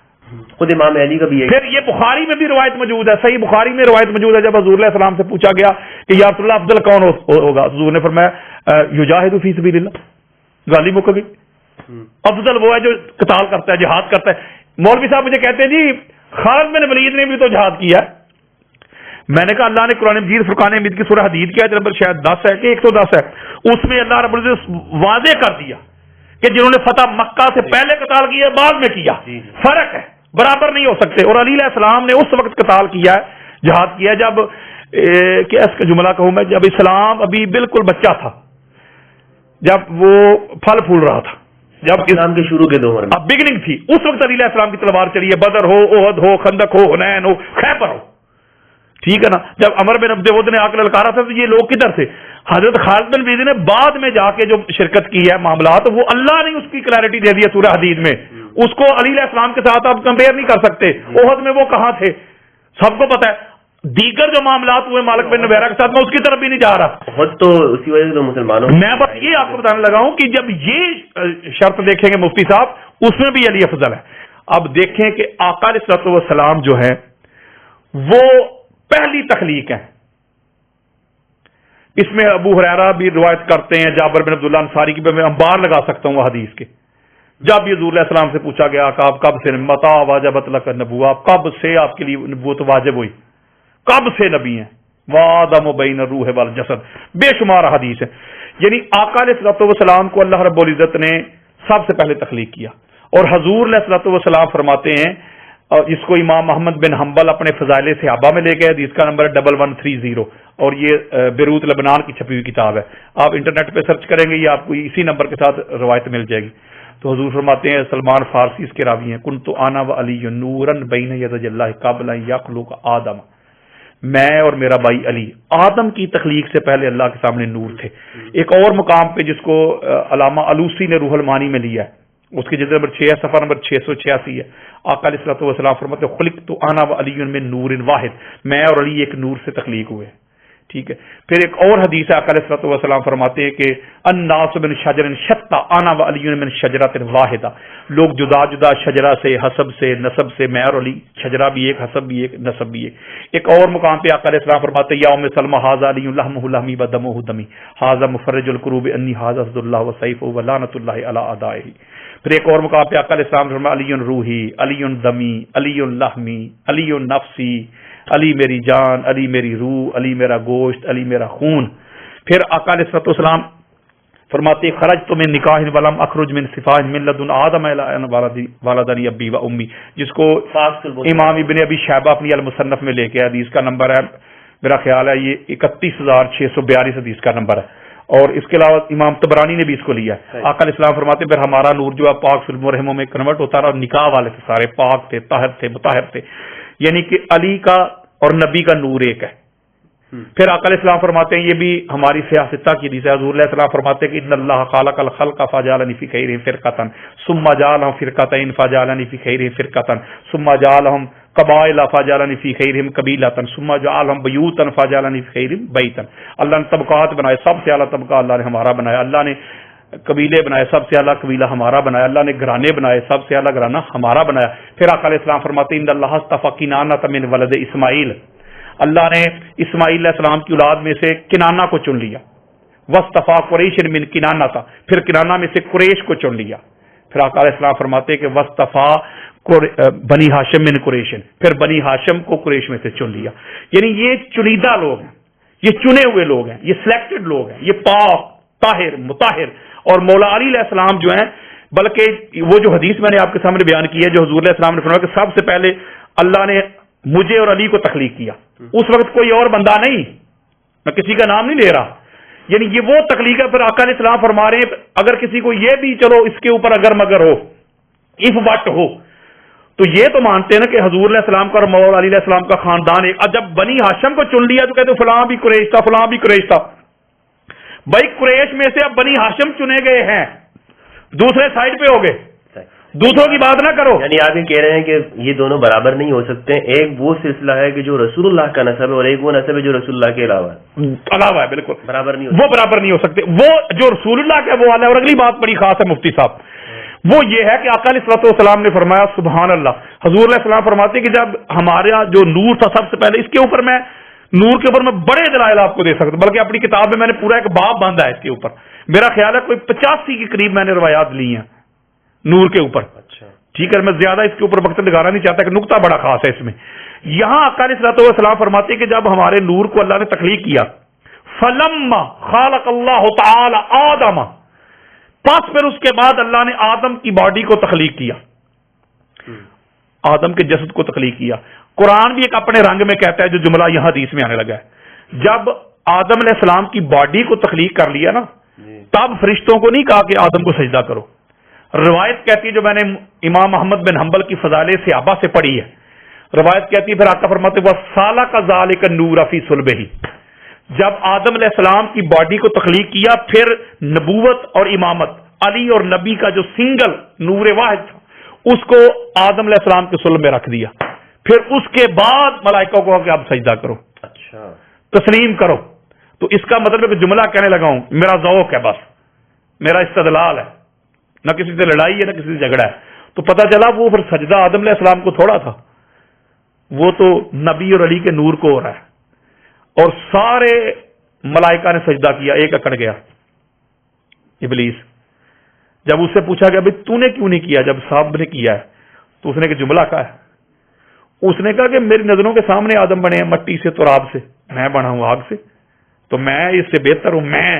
خود امام علی کا بھی ہے۔ پھر یہ بخاری میں بھی روایت موجود ہے، صحیح بخاری میں روایت موجود ہے، جب حضور علیہ السلام سے پوچھا گیا کہ یا رسول اللہ افضل کون ہوگا، حضور نے فرمایا یجاہد فی سبیل اللہ، غالب ہو کبھی، افضل وہ ہے جو قتال کرتا ہے، جہاد کرتا ہے۔ مولوی صاحب مجھے کہتے ہیں جی خالد بن ولید نے بھی تو جہاد کیا ہے۔ میں نے کہا اللہ نے قرآن مجید فرقان حمید کی سورہ حدید کی آیت نمبر شاید 10 ہے کہ 110 ہے، اس میں اللہ رب العزت واضح کر دیا کہ جنہوں نے فتح مکہ سے پہلے قتال کیا بعد میں کیا، فرق ہے، برابر نہیں ہو سکتے۔ اور علی علیہ السلام نے اس وقت قتال کیا ہے، جہاد کیا جب کیا اس کا جملہ کہوں میں، جب اسلام ابھی بالکل بچہ تھا، جب وہ پھل پھول رہا تھا، جب اسلام کے شروع کے دور میں اب بگننگ تھی، اس وقت علی علیہ السلام کی تلوار چلی ہے، بدر ہو، احد ہو، خندق ہو، حنین ہو، خیبر ہو، ٹھیک ہے نا۔ جب عمر بن عبد ود نے آ کر للکارا تھا تو یہ لوگ کدھر سے؟ حضرت خالد بن ولید نے بعد میں جا کے جو شرکت کی ہے معاملات، وہ اللہ نے اس کی کلیئرٹی دے دی ہے سورہ حدید میں، اس کو علی علیہ السلام کے ساتھ آپ کمپیئر نہیں کر سکتے۔ احد میں وہ کہاں تھے سب کو پتا ہے، دیگر جو معاملات ہوئے مالک بن نویرہ کے ساتھ میں اس کی طرف بھی نہیں جا رہا، خود تو اسی وجہ سے تو مسلمانوں میں بس یہ آپ کو بتانے لگا ہوں کہ جب یہ شرط دیکھیں گے مفتی صاحب اس میں بھی علی افضل ہے۔ اب دیکھیں کہ آقا علیہ الصلوۃ والسلام جو ہے وہ پہلی تخلیق ہے، اس میں ابو ہریرہ بھی روایت کرتے ہیں، جابر بن عبداللہ انصاری کی میں انبار لگا سکتا ہوں وہ حدیث کے، جب یہ حضور علیہ السلام سے پوچھا گیا کہ آپ کب سے متا واجبت لک النبوۃ، کب سے آپ کے لیے نبوت واجب ہوئی، کب سے نبی ہیں، وآدم بین الروح والجسد، بے شمار حدیث ہے۔ یعنی آقا علیہ الصلوۃ والسلام کو اللہ رب العزت نے سب سے پہلے تخلیق کیا، اور حضور علیہ الصلوۃ والسلام فرماتے ہیں، اور اس کو امام محمد بن حنبل اپنے فضائل صحابہ میں لے گئے، حدیث کا نمبر 1130، اور یہ بیروت لبنان کی چھپی ہوئی کتاب ہے، آپ انٹرنیٹ پہ سرچ کریں گے یہ آپ کو اسی نمبر کے ساتھ روایت مل جائے گی۔ تو حضور فرماتے ہیں، سلمان فارسی اس کے راوی ہیں، کنت انا و علی نورا بین یدی اللہ قبل ان یخلق آدم، میں اور میرا بھائی علی آدم کی تخلیق سے پہلے اللہ کے سامنے نور تھے۔ ایک اور مقام پہ جس کو علامہ علوسی نے روح المعانی میں لیا ہے، اس کی جلد نمبر 6 ہے، صفحہ نمبر 686 ہے. آقا علیہ الصلوۃ والسلام فرماتے ہیں خلقت انا وعلی من نور واحد، میں اور علی ایک نور سے تخلیق ہوئے. ٹھیک ہے. پھر ایک اور حدیث ہے، آقا علیہ الصلوۃ والسلام فرماتے ہیں کہ الناس من شجر شتى انا وعلی من شجرۃ واحدہ، لوگ جدا جدا شجرہ سے، حسب سے، نسب سے، میں اور علی، شجرہ بھی ایک، حسب بھی ایک، نسب بھی ایک. ایک اور مقام پہ آقا علیہ السلام فرماتے ہیں یا ام سلمہ ھذا علی لحمہ لحمی ودمہ دمی ھذا مفرج الکروب انی ھذا اسد اللہ وسیفہ ولعنۃ اللہ علی اعدائہ. پھر ایک اور مقام پہ آقا علیہ السلام فرمایا علی روحی، علی دمی، علی لحمی، علی نفسی، علی میری جان، علی میری روح، علی میرا گوشت، علی میرا خون. پھر آقا علیہ الصلوۃ والسلام فرماتے خرجت من نکاح ولم اخرج من صفاح من لدن آدم الی والدنی ابی و امی، جس کو امام ابن ابی شیبہ اپنی المصنف میں لے کے حدیث کا نمبر ہے میرا خیال ہے یہ 31642 حدیث کا نمبر ہے. اور اس کے علاوہ امام طبرانی نے بھی اس کو لیا ہے. آقا علیہ السلام فرماتے پھر ہمارا نور جو ہے پاک فلم و رحموں میں کنورٹ ہوتا رہا، اور نکاح والے سے سارے پاک تھے، طاہر تھے، مطہر تھے. یعنی کہ علی کا اور نبی کا نور ایک ہے. پھر آقا علیہ السلام فرماتے ہیں یہ بھی ہماری سیاستہ کی حدیث ہے، حضور علیہ السلام فرماتے ہیں کہ ان اللہ خالق الخلق فجعلنی فی خیرہم فرقۃ ثم جعلهم فرقتین فجعلنی فی خیرہم فرقۃ ثم جعلهم قبائل فجعلنی فی خیرہم قبیلۃ ثم جعلهم بیوتا فجعلنی فی خیرہم بیتا. اللہ نے طبقات بنائے، سب سے اعلیٰ طبقہ اللہ نے ہمارا بنایا. اللہ نے قبیلے بنائے، سب سے اعلیٰ قبیلہ ہمارا بنایا. اللہ نے گھرانے بنائے، سب سے اعلیٰ گھرانہ ہمارا بنایا. پھر آقا علیہ السلام فرماتے ہیں ان اللہ اصطفى کنانۃ من ولد اسماعیل، اللہ نے اسماعیل علیہ السلام کی اولاد میں سے کنانہ کو چن لیا. واصطفى قریش من کنانہ تھا، پھر کنانہ میں سے قریش کو چن لیا. پھر آقا علیہ السلام فرماتے ہیں کہ واصطفى بنی ہاشم من قریش، پھر بنی ہاشم کو قریش میں سے چن لیا. یعنی یہ چنیدہ لوگ ہیں، یہ چنے ہوئے لوگ ہیں، یہ سلیکٹڈ لوگ ہیں، یہ پاک طاہر مطہر. اور مولا علی علیہ السلام جو ہیں، بلکہ وہ جو حدیث میں نے آپ کے سامنے بیان کی ہے جو حضور علیہ السلام نے فرمایا کہ سب سے پہلے اللہ نے مجھے اور علی کو تخلیق کیا. اس وقت کوئی اور بندہ نہیں، میں کسی کا نام نہیں لے رہا، یعنی یہ وہ تخلیق ہے. پھر آقا علیہ السلام فرما رہے ہیں اگر کسی کو یہ بھی چلو اس کے اوپر اگر مگر ہو، اف وٹ ہو، تو یہ تو مانتے ہیں نا کہ حضور علیہ السلام کا اور مولا علی علیہ السلام کا خاندان ایک. جب بنی ہاشم کو چن لیا تو کہتے فلاں بھی قریش تھا، فلاں بھی قریش تھا. بھائی قریش میں سے اب بنی ہاشم چنے گئے ہیں، دوسرے سائڈ پہ ہو گئے، دوسروں کی بات نہ کرو. یعنی آپ یہ کہہ رہے ہیں کہ یہ دونوں برابر نہیں ہو سکتے. ایک وہ سلسلہ ہے کہ جو رسول اللہ کا نسب ہے، اور ایک وہ نسب ہے جو رسول اللہ کے علاوہ ہے. بالکل برابر نہیں وہ برابر نہیں ہو سکتے. وہ جو رسول اللہ کا وہ والا ہے. اور اگلی بات بڑی خاص ہے مفتی صاحب، وہ یہ ہے کہ آقا علیہ الصلوۃ والسلام نے فرمایا سبحان اللہ، حضور علیہ السلام فرماتے ہیں کہ جب ہمارا جو نور تھا سب سے پہلے، اس کے اوپر میں نور کے اوپر میں بڑے دلائل آپ کو دے سکتا ہوں، بلکہ اپنی کتاب میں نے پورا ایک باب باندھا ہے اس کے اوپر. میرا خیال ہے کوئی 85 کے قریب میں نے روایات لی ہیں نور کے اوپر. اچھا ٹھیک ہے، میں زیادہ اس کے اوپر وقت لگانا نہیں چاہتا کہ نقطہ بڑا خاص ہے اس میں. یہاں آقا علیہ الصلوۃ والسلام فرماتے ہیں کہ جب ہمارے نور کو اللہ نے تخلیق کیا، فلما خلق اللہ تعالی آدم، پس پھر اس کے بعد اللہ نے آدم کی باڈی کو تخلیق کیا، آدم کے جسد کو تخلیق کیا. قرآن بھی ایک اپنے رنگ میں کہتا ہے جو جملہ یہاں حدیث میں آنے لگا ہے. جب آدم علیہ السلام کی باڈی کو تخلیق کر لیا نا، تب فرشتوں کو نہیں کہا کہ آدم کو سجدہ کرو. روایت کہتی ہے جو میں نے امام محمد بن حنبل کی فضائل صحابہ سے پڑھی ہے، روایت کہتی ہے پھر آقا فرماتے وہ سالہ کا ذالک النور فی صلبہ، جب آدم علیہ السلام کی باڈی کو تخلیق کیا پھر نبوت اور امامت، علی اور نبی کا جو سنگل نور واحد تھا اس کو آدم علیہ السلام کے صلب میں رکھ دیا. پھر اس کے بعد ملائکہ کو کہ آپ سجدہ کرو، اچھا تسلیم کرو. تو اس کا مطلب ہے کہ جملہ کہنے لگا ہوں میرا ذوق ہے، بس میرا استدلال ہے، نہ کسی سے لڑائی ہے نہ کسی سے جھگڑا ہے. تو پتہ چلا وہ پھر سجدہ آدم علیہ السلام کو تھوڑا تھا، وہ تو نبی اور علی کے نور کو ہو رہا ہے. اور سارے ملائکہ نے سجدہ کیا، ایک اکڑ گیا ابلیس. جب اس سے پوچھا گیا بھائی تو نے کیوں نہیں کیا جب صاحب نے کیا ہے، تو اس نے کہ جملہ کہا ہے. اس نے کہا کہ میری نظروں کے سامنے آدم بنے ہیں مٹی سے تراب سے، میں بنا ہوں آگ سے، تو میں اس سے بہتر ہوں، میں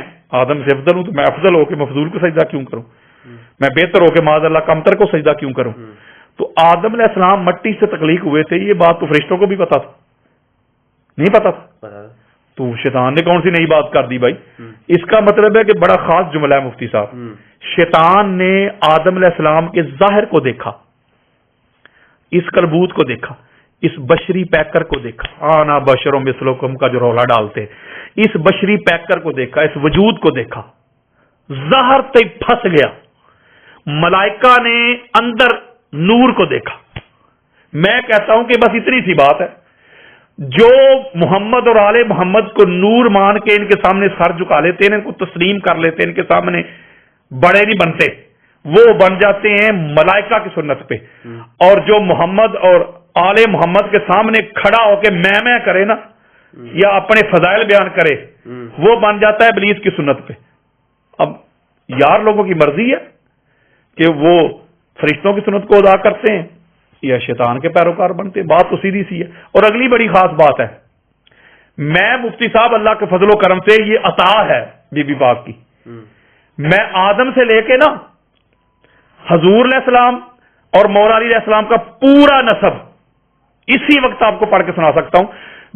آدم سے افضل ہوں، تو میں افضل ہو کے مفضول کو سجدہ کیوں کروں، میں بہتر ہو کے معاذ اللہ کمتر کو سجدہ کیوں کروں. تو آدم علیہ السلام مٹی سے تخلیق ہوئے تھے، یہ بات تو فرشتوں کو بھی پتا تھا، نہیں پتا تھا؟ تو شیطان نے کون سی نئی بات کر دی بھائی. اس کا مطلب ہے کہ بڑا خاص جملہ ہے مفتی صاحب. شیطان نے آدم علیہ السلام کے ظاہر کو دیکھا، اس کلبوت کو دیکھا، اس بشری پیکر کو دیکھا، آنا بشروں مثلکم کا جو رولا ڈالتے، اس بشری پیکر کو دیکھا، اس وجود کو دیکھا، ظاہر تے پھنس گیا. ملائکہ نے اندر نور کو دیکھا. میں کہتا ہوں کہ بس اتنی سی بات ہے، جو محمد اور آل محمد کو نور مان کے ان کے سامنے سر جھکا لیتے ہیں، ان کو تسلیم کر لیتے ہیں، ان کے سامنے بڑے نہیں بنتے، وہ بن جاتے ہیں ملائکہ کی سنت پہ. اور جو محمد اور آل محمد کے سامنے کھڑا ہو کے میں کرے نا، یا اپنے فضائل بیان کرے، وہ بن جاتا ہے ابلیس کی سنت پہ. اب یار لوگوں کی مرضی ہے کہ وہ فرشتوں کی سنت کو ادا کرتے ہیں یا شیطان کے پیروکار بنتے ہیں. بات تو سیدھی سی ہے. اور اگلی بڑی خاص بات ہے، میں مفتی صاحب اللہ کے فضل و کرم سے یہ عطا ہے بی بی پاک کی، میں آدم سے لے کے نا حضور علیہ السلام اور مولا علی علیہ السلام کا پورا نسب اسی وقت آپ کو پڑھ کے سنا سکتا ہوں،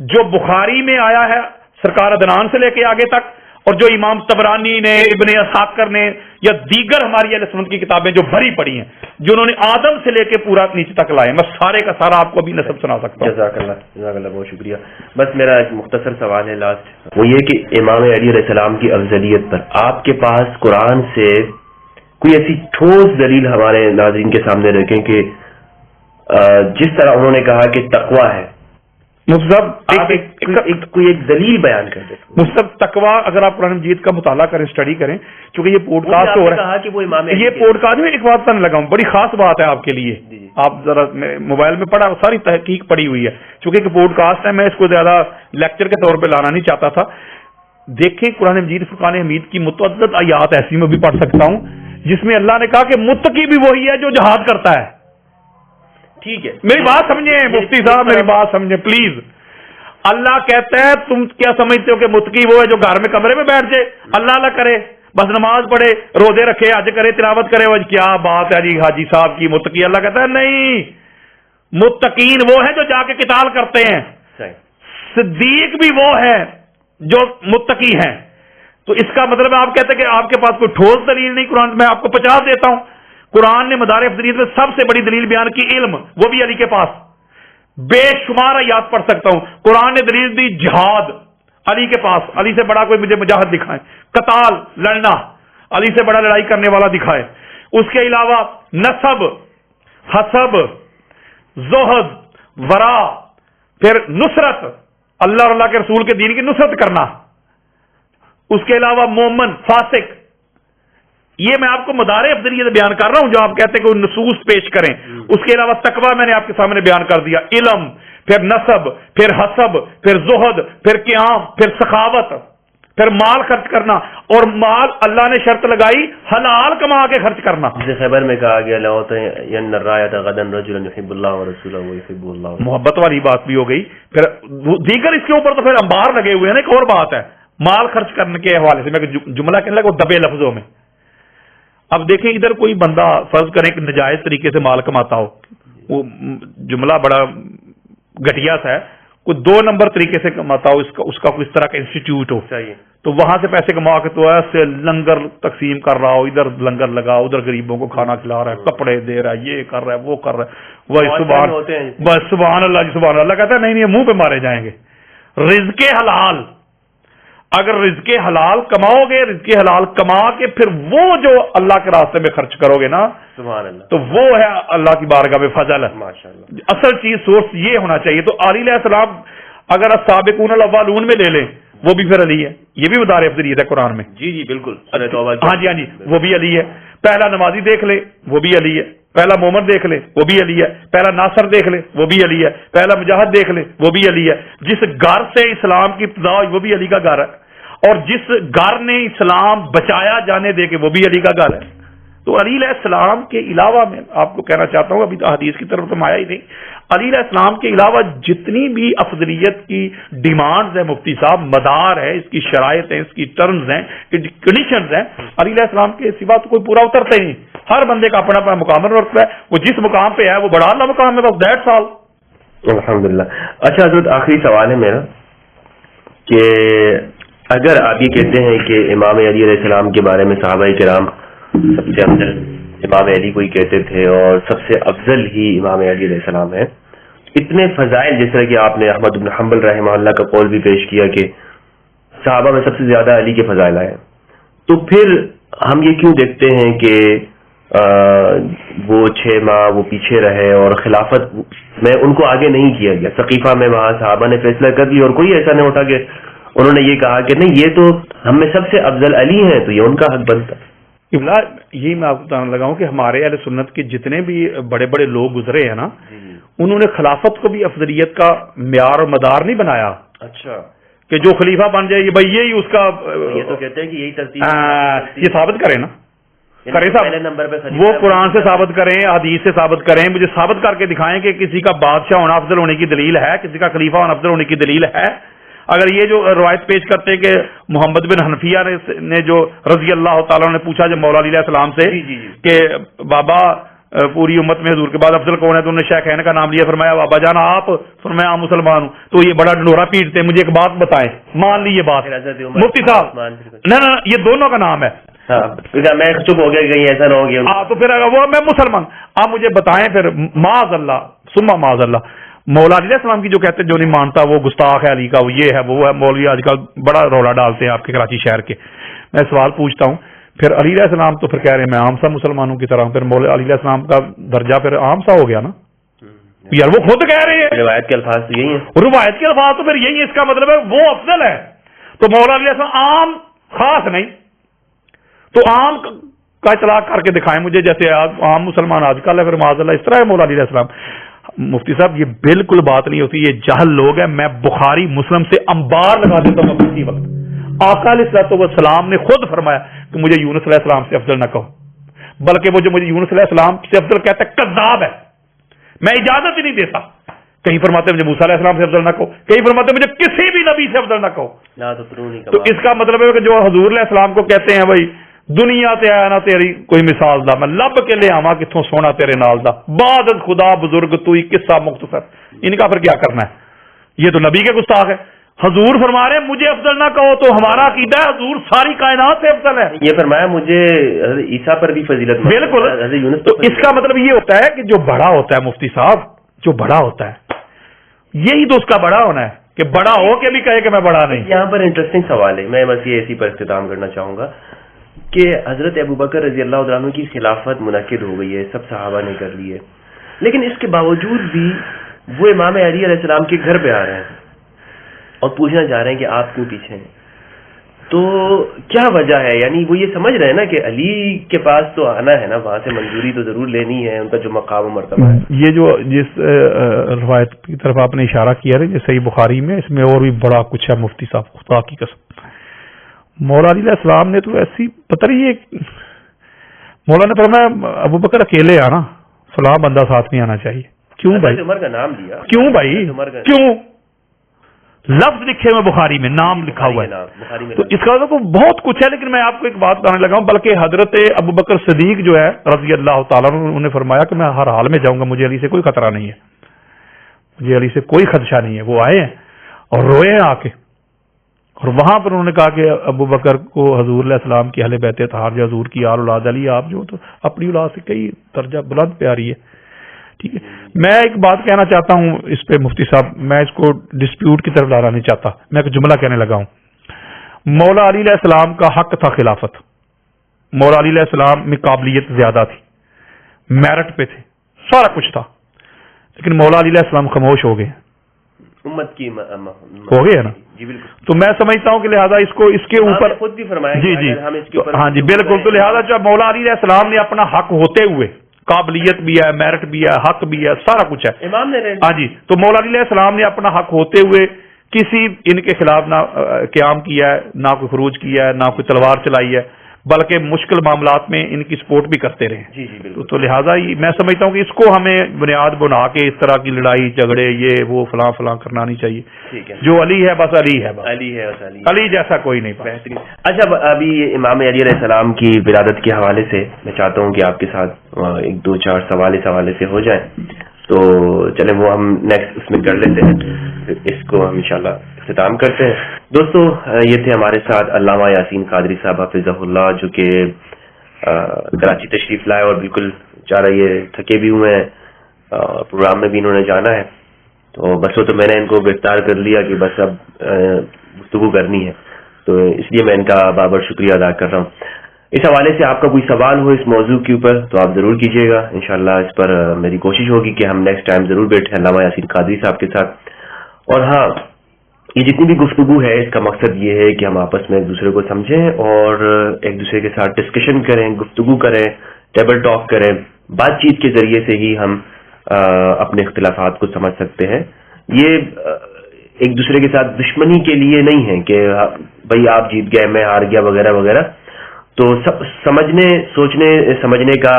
جو بخاری میں آیا ہے سرکار عدنان سے لے کے آگے تک، اور جو امام طبرانی نے، ابن اسحاق نے، یا دیگر ہماری اہل سنت کی کتابیں جو بھری پڑی ہیں، جنہوں نے آدم سے لے کے پورا نیچے تک لائے، میں سارے کا سارا آپ کو ابھی نسب سنا سکتا ہوں. جزاک اللہ بہت شکریہ. بس میرا ایک مختصر سوال ہے لاسٹ، وہ یہ کہ امام علی علیہ السلام کی افضلیت پر آپ کے پاس قرآن سے کوئی ایسی ٹھوس دلیل ہمارے ناظرین کے سامنے رکھیں کہ جس طرح انہوں نے کہا کہ تقویٰ ہے، کوئی ایک دلیل بیان کر دیں. مصطفیٰ تقویٰ، اگر آپ قرآن مجید کا مطالعہ کریں، اسٹڈی کریں، چونکہ یہ پوڈ کاسٹ ہو رہا ہے، یہ پوڈ کاسٹ میں ایک بات کرنے لگا ہوں، بڑی خاص بات ہے آپ کے لیے. آپ ذرا موبائل میں پڑھا، ساری تحقیق پڑی ہوئی ہے، چونکہ ایک پوڈ کاسٹ ہے، میں اس کو زیادہ لیکچر کے طور پہ لانا نہیں چاہتا تھا. دیکھیں قرآن مجید فرقان حمید کی متعدد آیات ایسی میں بھی پڑھ سکتا ہوں جس میں اللہ نے کہا کہ متقی بھی وہی ہے جو جہاد کرتا ہے. ٹھیک ہے، میری بات سمجھیں مفتی صاحب، میری بات سمجھیں پلیز. اللہ کہتا ہے تم کیا سمجھتے ہو کہ متقی وہ ہے جو گھر میں کمرے میں بیٹھ جائے، اللہ کرے، بس نماز پڑھے، روزے رکھے، حج کرے، تلاوت کرے، وہ کیا بات ہے جی حاجی صاحب کی متقی. اللہ کہتا ہے نہیں، متقین وہ ہیں جو جا کے قتال کرتے ہیں، صدیق بھی وہ ہے جو متقی ہیں. تو اس کا مطلب آپ کہتے ہیں کہ آپ کے پاس کوئی ٹھوس دلیل نہیں. قرآن میں آپ کو 50 دیتا ہوں. قرآن نے مدار افضلیت میں سب سے بڑی دلیل بیان کی علم، وہ بھی علی کے پاس، بے شمار آیات پڑھ سکتا ہوں. قرآن نے دلیل دی جہاد، علی کے پاس، علی سے بڑا کوئی مجھے مجاہد دکھائے. قتال، لڑنا، علی سے بڑا لڑائی کرنے والا دکھائے. اس کے علاوہ نسب، حسب، زہد، ورا، پھر نصرت، اللہ اور اللہ کے رسول کے دین کی نصرت کرنا. اس کے علاوہ مومن، فاسق. یہ میں آپ کو مدار افضلیت بیان کر رہا ہوں جو آپ کہتے ہیں کہ وہ نصوص پیش کریں. اس کے علاوہ تقویٰ میں نے آپ کے سامنے بیان کر دیا، علم، پھر نسب، پھر حسب، پھر زہد، پھر قیام، پھر سخاوت، پھر مال خرچ کرنا. اور مال اللہ نے شرط لگائی حلال کما کے خرچ کرنا. جیسے خبر میں کہا گیا محبت والی بات بھی ہو گئی. پھر دیگر اس کے اوپر تو پھر انبار لگے ہوئے ہیں. ایک اور بات ہے مال خرچ کرنے کے حوالے سے میں جملہ کہنے لگا دبے لفظوں میں. اب دیکھیں ادھر کوئی بندہ فرض کریں کہ نجائز طریقے سے مال کماتا ہو، وہ جملہ بڑا گھٹیا سا ہے، کوئی 2 نمبر طریقے سے کماتا ہو، اس کا کوئی اس طرح کا انسٹیٹیوٹ ہو، تو وہاں سے پیسے کما کے تو ایسے لنگر تقسیم کر رہا ہو، ادھر لنگر لگا، ادھر غریبوں کو کھانا کھلا رہا ہے، کپڑے دے رہا ہے، یہ کر رہا ہے، وہ کر رہا ہے. وہ سبحان اللہ جی سبحان اللہ کہتا ہے نہیں منہ پہ مارے جائیں گے. رزق حلال، اگر رزق حلال کماؤ گے، رزق حلال کما کے پھر وہ جو اللہ کے راستے میں خرچ کرو گے نا، سبحان اللہ، تو وہ ہے اللہ کی بارگاہ میں فضل ہے. ماشاءاللہ. اصل چیز سورس یہ ہونا چاہیے. تو علی علیہ السلام اگر السابقون الاولون میں لے لیں وہ بھی پھر علی ہے. یہ بھی مدار افضلیت ہے قرآن میں. جی جی بالکل. ہاں جی وہ بھی علی ہے. پہلا نمازی دیکھ لے وہ بھی علی ہے. پہلا مومن دیکھ لے وہ بھی علی ہے. پہلا ناصر دیکھ لے وہ بھی علی ہے. پہلا مجاہد دیکھ لے وہ بھی علی ہے. جس گھر سے اسلام کی ابتدا ہوئی وہ بھی علی کا گھر ہے. اور جس گھر نے اسلام بچایا جانے دے کے وہ بھی علی کا گھر ہے. تو علی علیہ السلام کے علاوہ میں آپ کو کہنا چاہتا ہوں، ابھی تو حدیث کی طرف تو آیا ہی نہیں، علی علیہ السلام کے علاوہ جتنی بھی افضلیت کی ڈیمانڈز ہیں مفتی صاحب، مدار ہے اس کی، شرائط ہیں اس کی، ٹرمز ہیں، کنڈیشنز ہیں، علی علیہ السلام کے سوا تو کوئی پورا اترتا ہی نہیں. ہر بندے کا اپنا اپنا مقام رکھتا ہے، وہ جس مقام پہ ہے وہ بڑا اللہ مقام ہے، بس دیٹس آل. الحمدللہ. اچھا حضرت آخری سوال ہے میرا کہ اگر آپ یہ کہتے ہیں کہ امام علی علیہ السلام کے بارے میں صحابہ کرام سب سے افضل امام علی کو ہی کہتے تھے اور سب سے افضل ہی امام علی علیہ السلام ہے، اتنے فضائل جس طرح کہ آپ نے احمد بن حنبل رحمہ اللہ کا قول بھی پیش کیا کہ صحابہ میں سب سے زیادہ علی کے فضائل آئے، تو پھر ہم یہ کیوں دیکھتے ہیں کہ وہ 6 ماہ وہ پیچھے رہے اور خلافت میں ان کو آگے نہیں کیا گیا. ثقیفہ میں وہاں صحابہ نے فیصلہ کر دیا اور کوئی ایسا نہیں اٹھا کہ انہوں نے یہ کہا کہ نہیں یہ تو ہم میں سب سے افضل علی ہیں تو یہ ان کا حق بنتا. یہی میں آپ کو بتانے لگا ہوں کہ ہمارے اہل سنت کے جتنے بھی بڑے بڑے لوگ گزرے ہیں نا انہوں نے خلافت کو بھی افضلیت کا معیار اور مدار نہیں بنایا. اچھا کہ جو خلیفہ بن جائے بھائی یہی اس کا یہ تو کہتے ہیں کہ یہی ترتیب یہ ثابت کریں نا کریں پہلے نمبر پہ وہ قرآن سے ثابت کریں حدیث سے ثابت کریں مجھے ثابت کر کے دکھائیں کہ کسی کا بادشاہ ہونا افضل ہونے کی دلیل ہے کسی کا خلیفہ ہونا افضل ہونے کی دلیل ہے. اگر یہ جو روایت پیش کرتے ہیں کہ محمد بن حنفیہ نے جو رضی اللہ تعالیٰ نے پوچھا جب مولا علیہ السلام سے کہ بابا پوری امت میں حضور کے بعد افضل کون ہے تو انہوں نے شیخین کا نام لیا فرمایا بابا جان آپ فرمایا عام مسلمان ہوں تو یہ بڑا ڈنڈورا پیٹتے ہیں. مجھے ایک بات بتائیں مان لی یہ بات مفتی صاحب نہ یہ دونوں کا نام ہے. میں چپ ہو گیا کہیں ایسا نہ ہو گیا تو پھر وہ میں مسلمان آپ مجھے بتائیں پھر معاذ اللہ ثم معاذ اللہ مولا علیہ السلام کی جو کہتے ہیں جو نہیں مانتا وہ گستاخ ہے علی کا وہ یہ ہے وہ ہے. مولوی آج کل بڑا رولا ڈالتے ہیں آپ کے کراچی شہر کے. میں سوال پوچھتا ہوں پھر علی علیہ السلام تو پھر کہہ رہے ہیں میں عام سا مسلمانوں کی طرح ہوں پھر مولا علی علیہ السلام کا درجہ پھر عام سا ہو گیا نا یار وہ خود کہہ رہے ہیں روایت کے الفاظ تو یہی ہیں روایت کے الفاظ تو پھر یہی ہے. اس کا مطلب ہے وہ افضل ہے تو مولا علیہ السلام عام خاص نہیں تو عام کا اطلاق کر کے دکھائیں مجھے جیسے عام مسلمان آج کل ہے پھر معاذ اللہ اس طرح ہے مولا علیہ السلام. مفتی صاحب یہ بالکل بات نہیں ہوتی یہ جہل لوگ ہیں. میں بخاری مسلم سے انبار لگا دیتا ہوں کسی وقت. آقا علیہ السلام نے خود فرمایا کہ مجھے یونس علیہ السلام سے افضل نہ کہو بلکہ وہ جو مجھے یونس علیہ السلام سے افضل کہتا ہے کذاب ہے میں اجازت ہی نہیں دیتا. کہیں فرماتے مجھے موسیٰ علیہ السلام سے افضل نہ کہو کہیں فرماتے مجھے کسی بھی نبی سے افضل نہ کہو. تو اس کا مطلب ہے کہ جو حضور علیہ السلام کو کہتے ہیں بھائی دنیا تے آیا نا تیری کوئی مثال دا میں لب کے لے آواں کتوں سونا تیرے نال دا بعد خدا بزرگ تو ہی قصہ مختصر. ان کا پھر کیا کرنا ہے یہ تو نبی کے گستاخ ہے. حضور فرما رہے ہیں مجھے افضل نہ کہو تو ہمارا عقیدہ ہے حضور ساری کائنات سے افضل ہے. یہ فرمایا مجھے عیسیٰ پر بھی فضیلت بالکل. تو اس کا مطلب یہ ہوتا ہے کہ جو بڑا ہوتا ہے مفتی صاحب جو بڑا ہوتا ہے یہی تو اس کا بڑا ہونا ہے کہ بڑا ہو کے بھی کہے کہ میں بڑا نہیں. یہاں پر انٹرسٹنگ سوال ہے میں بس یہ اسی پر اختتام کرنا چاہوں گا کہ حضرت ابوبکر رضی اللہ عنہ کی خلافت منعقد ہو گئی ہے سب صحابہ نے کر لی ہے لیکن اس کے باوجود بھی وہ امام علی علیہ السلام کے گھر پہ آ رہے ہیں اور پوچھنا چاہ رہے ہیں کہ آپ کیوں پیچھے ہیں. تو کیا وجہ ہے یعنی وہ یہ سمجھ رہے ہیں نا کہ علی کے پاس تو آنا ہے نا وہاں سے منظوری تو ضرور لینی ہے ان کا جو مقام و مرتبہ ہے. یہ جو جس روایت کی طرف آپ نے اشارہ کیا ہے صحیح بخاری میں اس میں اور بھی بڑا کچھ ہے مفتی صاحب خدا کی قسم. مولا علی علیہ السلام نے تو ایسی پتہ نہیں یہ مولا نے فرمایا ابوبکر اکیلے آنا فلاں بندہ ساتھ نہیں آنا چاہیے. کیوں بھائی عمر کا نام دیا کیوں بھائی کیوں لفظ لکھے ہوئے بخاری میں نام لکھا ہوا ہے. تو اس کا بہت کچھ ہے لیکن میں آپ کو ایک بات بتانے لگا ہوں بلکہ حضرت ابوبکر صدیق جو ہے رضی اللہ تعالیٰ انہوں نے فرمایا کہ میں ہر حال میں جاؤں گا مجھے علی سے کوئی خطرہ نہیں ہے مجھے علی سے کوئی خدشہ نہیں ہے. وہ آئے ہیں اور روئے ہیں آ کے اور وہاں پر انہوں نے کہا کہ ابوبکر کو حضور علیہ السلام کی اہل بیت اطہار جو حضور کی آل اولاد علی آپ جو تو اپنی اولاد سے کئی درجہ بلند پیاری ہے. ٹھیک ہے میں ایک بات کہنا چاہتا ہوں اس پہ مفتی صاحب میں اس کو ڈسپیوٹ کی طرف لانا نہیں چاہتا میں ایک جملہ کہنے لگا ہوں. مولا علی علیہ السلام کا حق تھا خلافت. مولا علی علیہ السلام میں قابلیت زیادہ تھی میرٹ پہ تھے سارا کچھ تھا لیکن مولا علی علیہ السلام خاموش ہو گئے امت کی ہو گئے نا. جی بالکل. تو میں سمجھتا ہوں کہ لہٰذا اس کو اس کے اوپر خود بھی فرمایا جی جی ہاں جی بالکل. تو لہٰذا جب مولا علی علیہ السلام نے اپنا حق ہوتے ہوئے قابلیت بھی ہے میرٹ بھی ہے حق بھی ہے سارا کچھ ہے امام نے ہاں جی تو مولا علی علیہ السلام نے اپنا حق ہوتے ہوئے کسی ان کے خلاف نہ قیام کیا ہے نہ کوئی خروج کیا ہے نہ کوئی تلوار چلائی ہے بلکہ مشکل معاملات میں ان کی سپورٹ بھی کرتے رہے. جی جی بالکل. تو لہٰذا میں سمجھتا ہوں کہ اس کو ہمیں بنیاد بنا کے اس طرح کی لڑائی جھگڑے یہ وہ فلاں فلاں کرنا نہیں چاہیے. ٹھیک ہے جو علی ہے بس علی ہے علی ہے علی جیسا کوئی نہیں. بہترین. اچھا ابھی امام علی علیہ السلام کی ولادت کے حوالے سے میں چاہتا ہوں کہ آپ کے ساتھ ایک دو چار سوال اس حوالے سے ہو جائیں تو چلیں وہ ہم نیکسٹ اس میں کر لیتے ہیں اس کو ہم انشاءاللہ اختتام کرتے ہیں. دوستو یہ تھے ہمارے ساتھ علامہ یاسین قادری صاحب حفظہ اللہ جو کہ کراچی تشریف لائے اور بالکل چارہ یہ تھکے بھی ہوئے ہیں پروگرام میں بھی انہوں نے جانا ہے تو بس وہ تو میں نے ان کو گرفتار کر لیا کہ بس اب گفتگو کرنی ہے تو اس لیے میں ان کا بابر شکریہ ادا کر رہا ہوں. اس حوالے سے آپ کا کوئی سوال ہو اس موضوع کے اوپر تو آپ ضرور کیجیے گا. انشاءاللہ اس پر میری کوشش ہوگی کہ ہم نیکسٹ ٹائم ضرور بیٹھیں علامہ یاسین قادری صاحب کے ساتھ. اور ہاں، یہ جتنی بھی گفتگو ہے اس کا مقصد یہ ہے کہ ہم آپس میں ایک دوسرے کو سمجھیں اور ایک دوسرے کے ساتھ ڈسکشن کریں، گفتگو کریں، ٹیبل ٹاک کریں. بات چیت کے ذریعے سے ہی ہم اپنے اختلافات کو سمجھ سکتے ہیں. یہ ایک دوسرے کے ساتھ دشمنی کے لیے نہیں ہے کہ بھئی آپ جیت گئے میں ہار گیا وغیرہ وغیرہ. تو سمجھنے، سوچنے، سمجھنے کا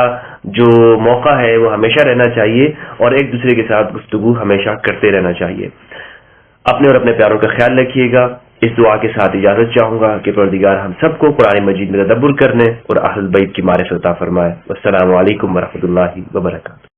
جو موقع ہے وہ ہمیشہ رہنا چاہیے اور ایک دوسرے کے ساتھ گفتگو ہمیشہ کرتے رہنا چاہیے. اپنے اور اپنے پیاروں کا خیال رکھیے گا. اس دعا کے ساتھ اجازت چاہوں گا کہ پروردگار ہم سب کو قرآن مجید میں تدبر کرنے اور اہل بیت کی معرفت عطا فرمائے. والسلام علیکم ورحمۃ اللہ وبرکاتہ.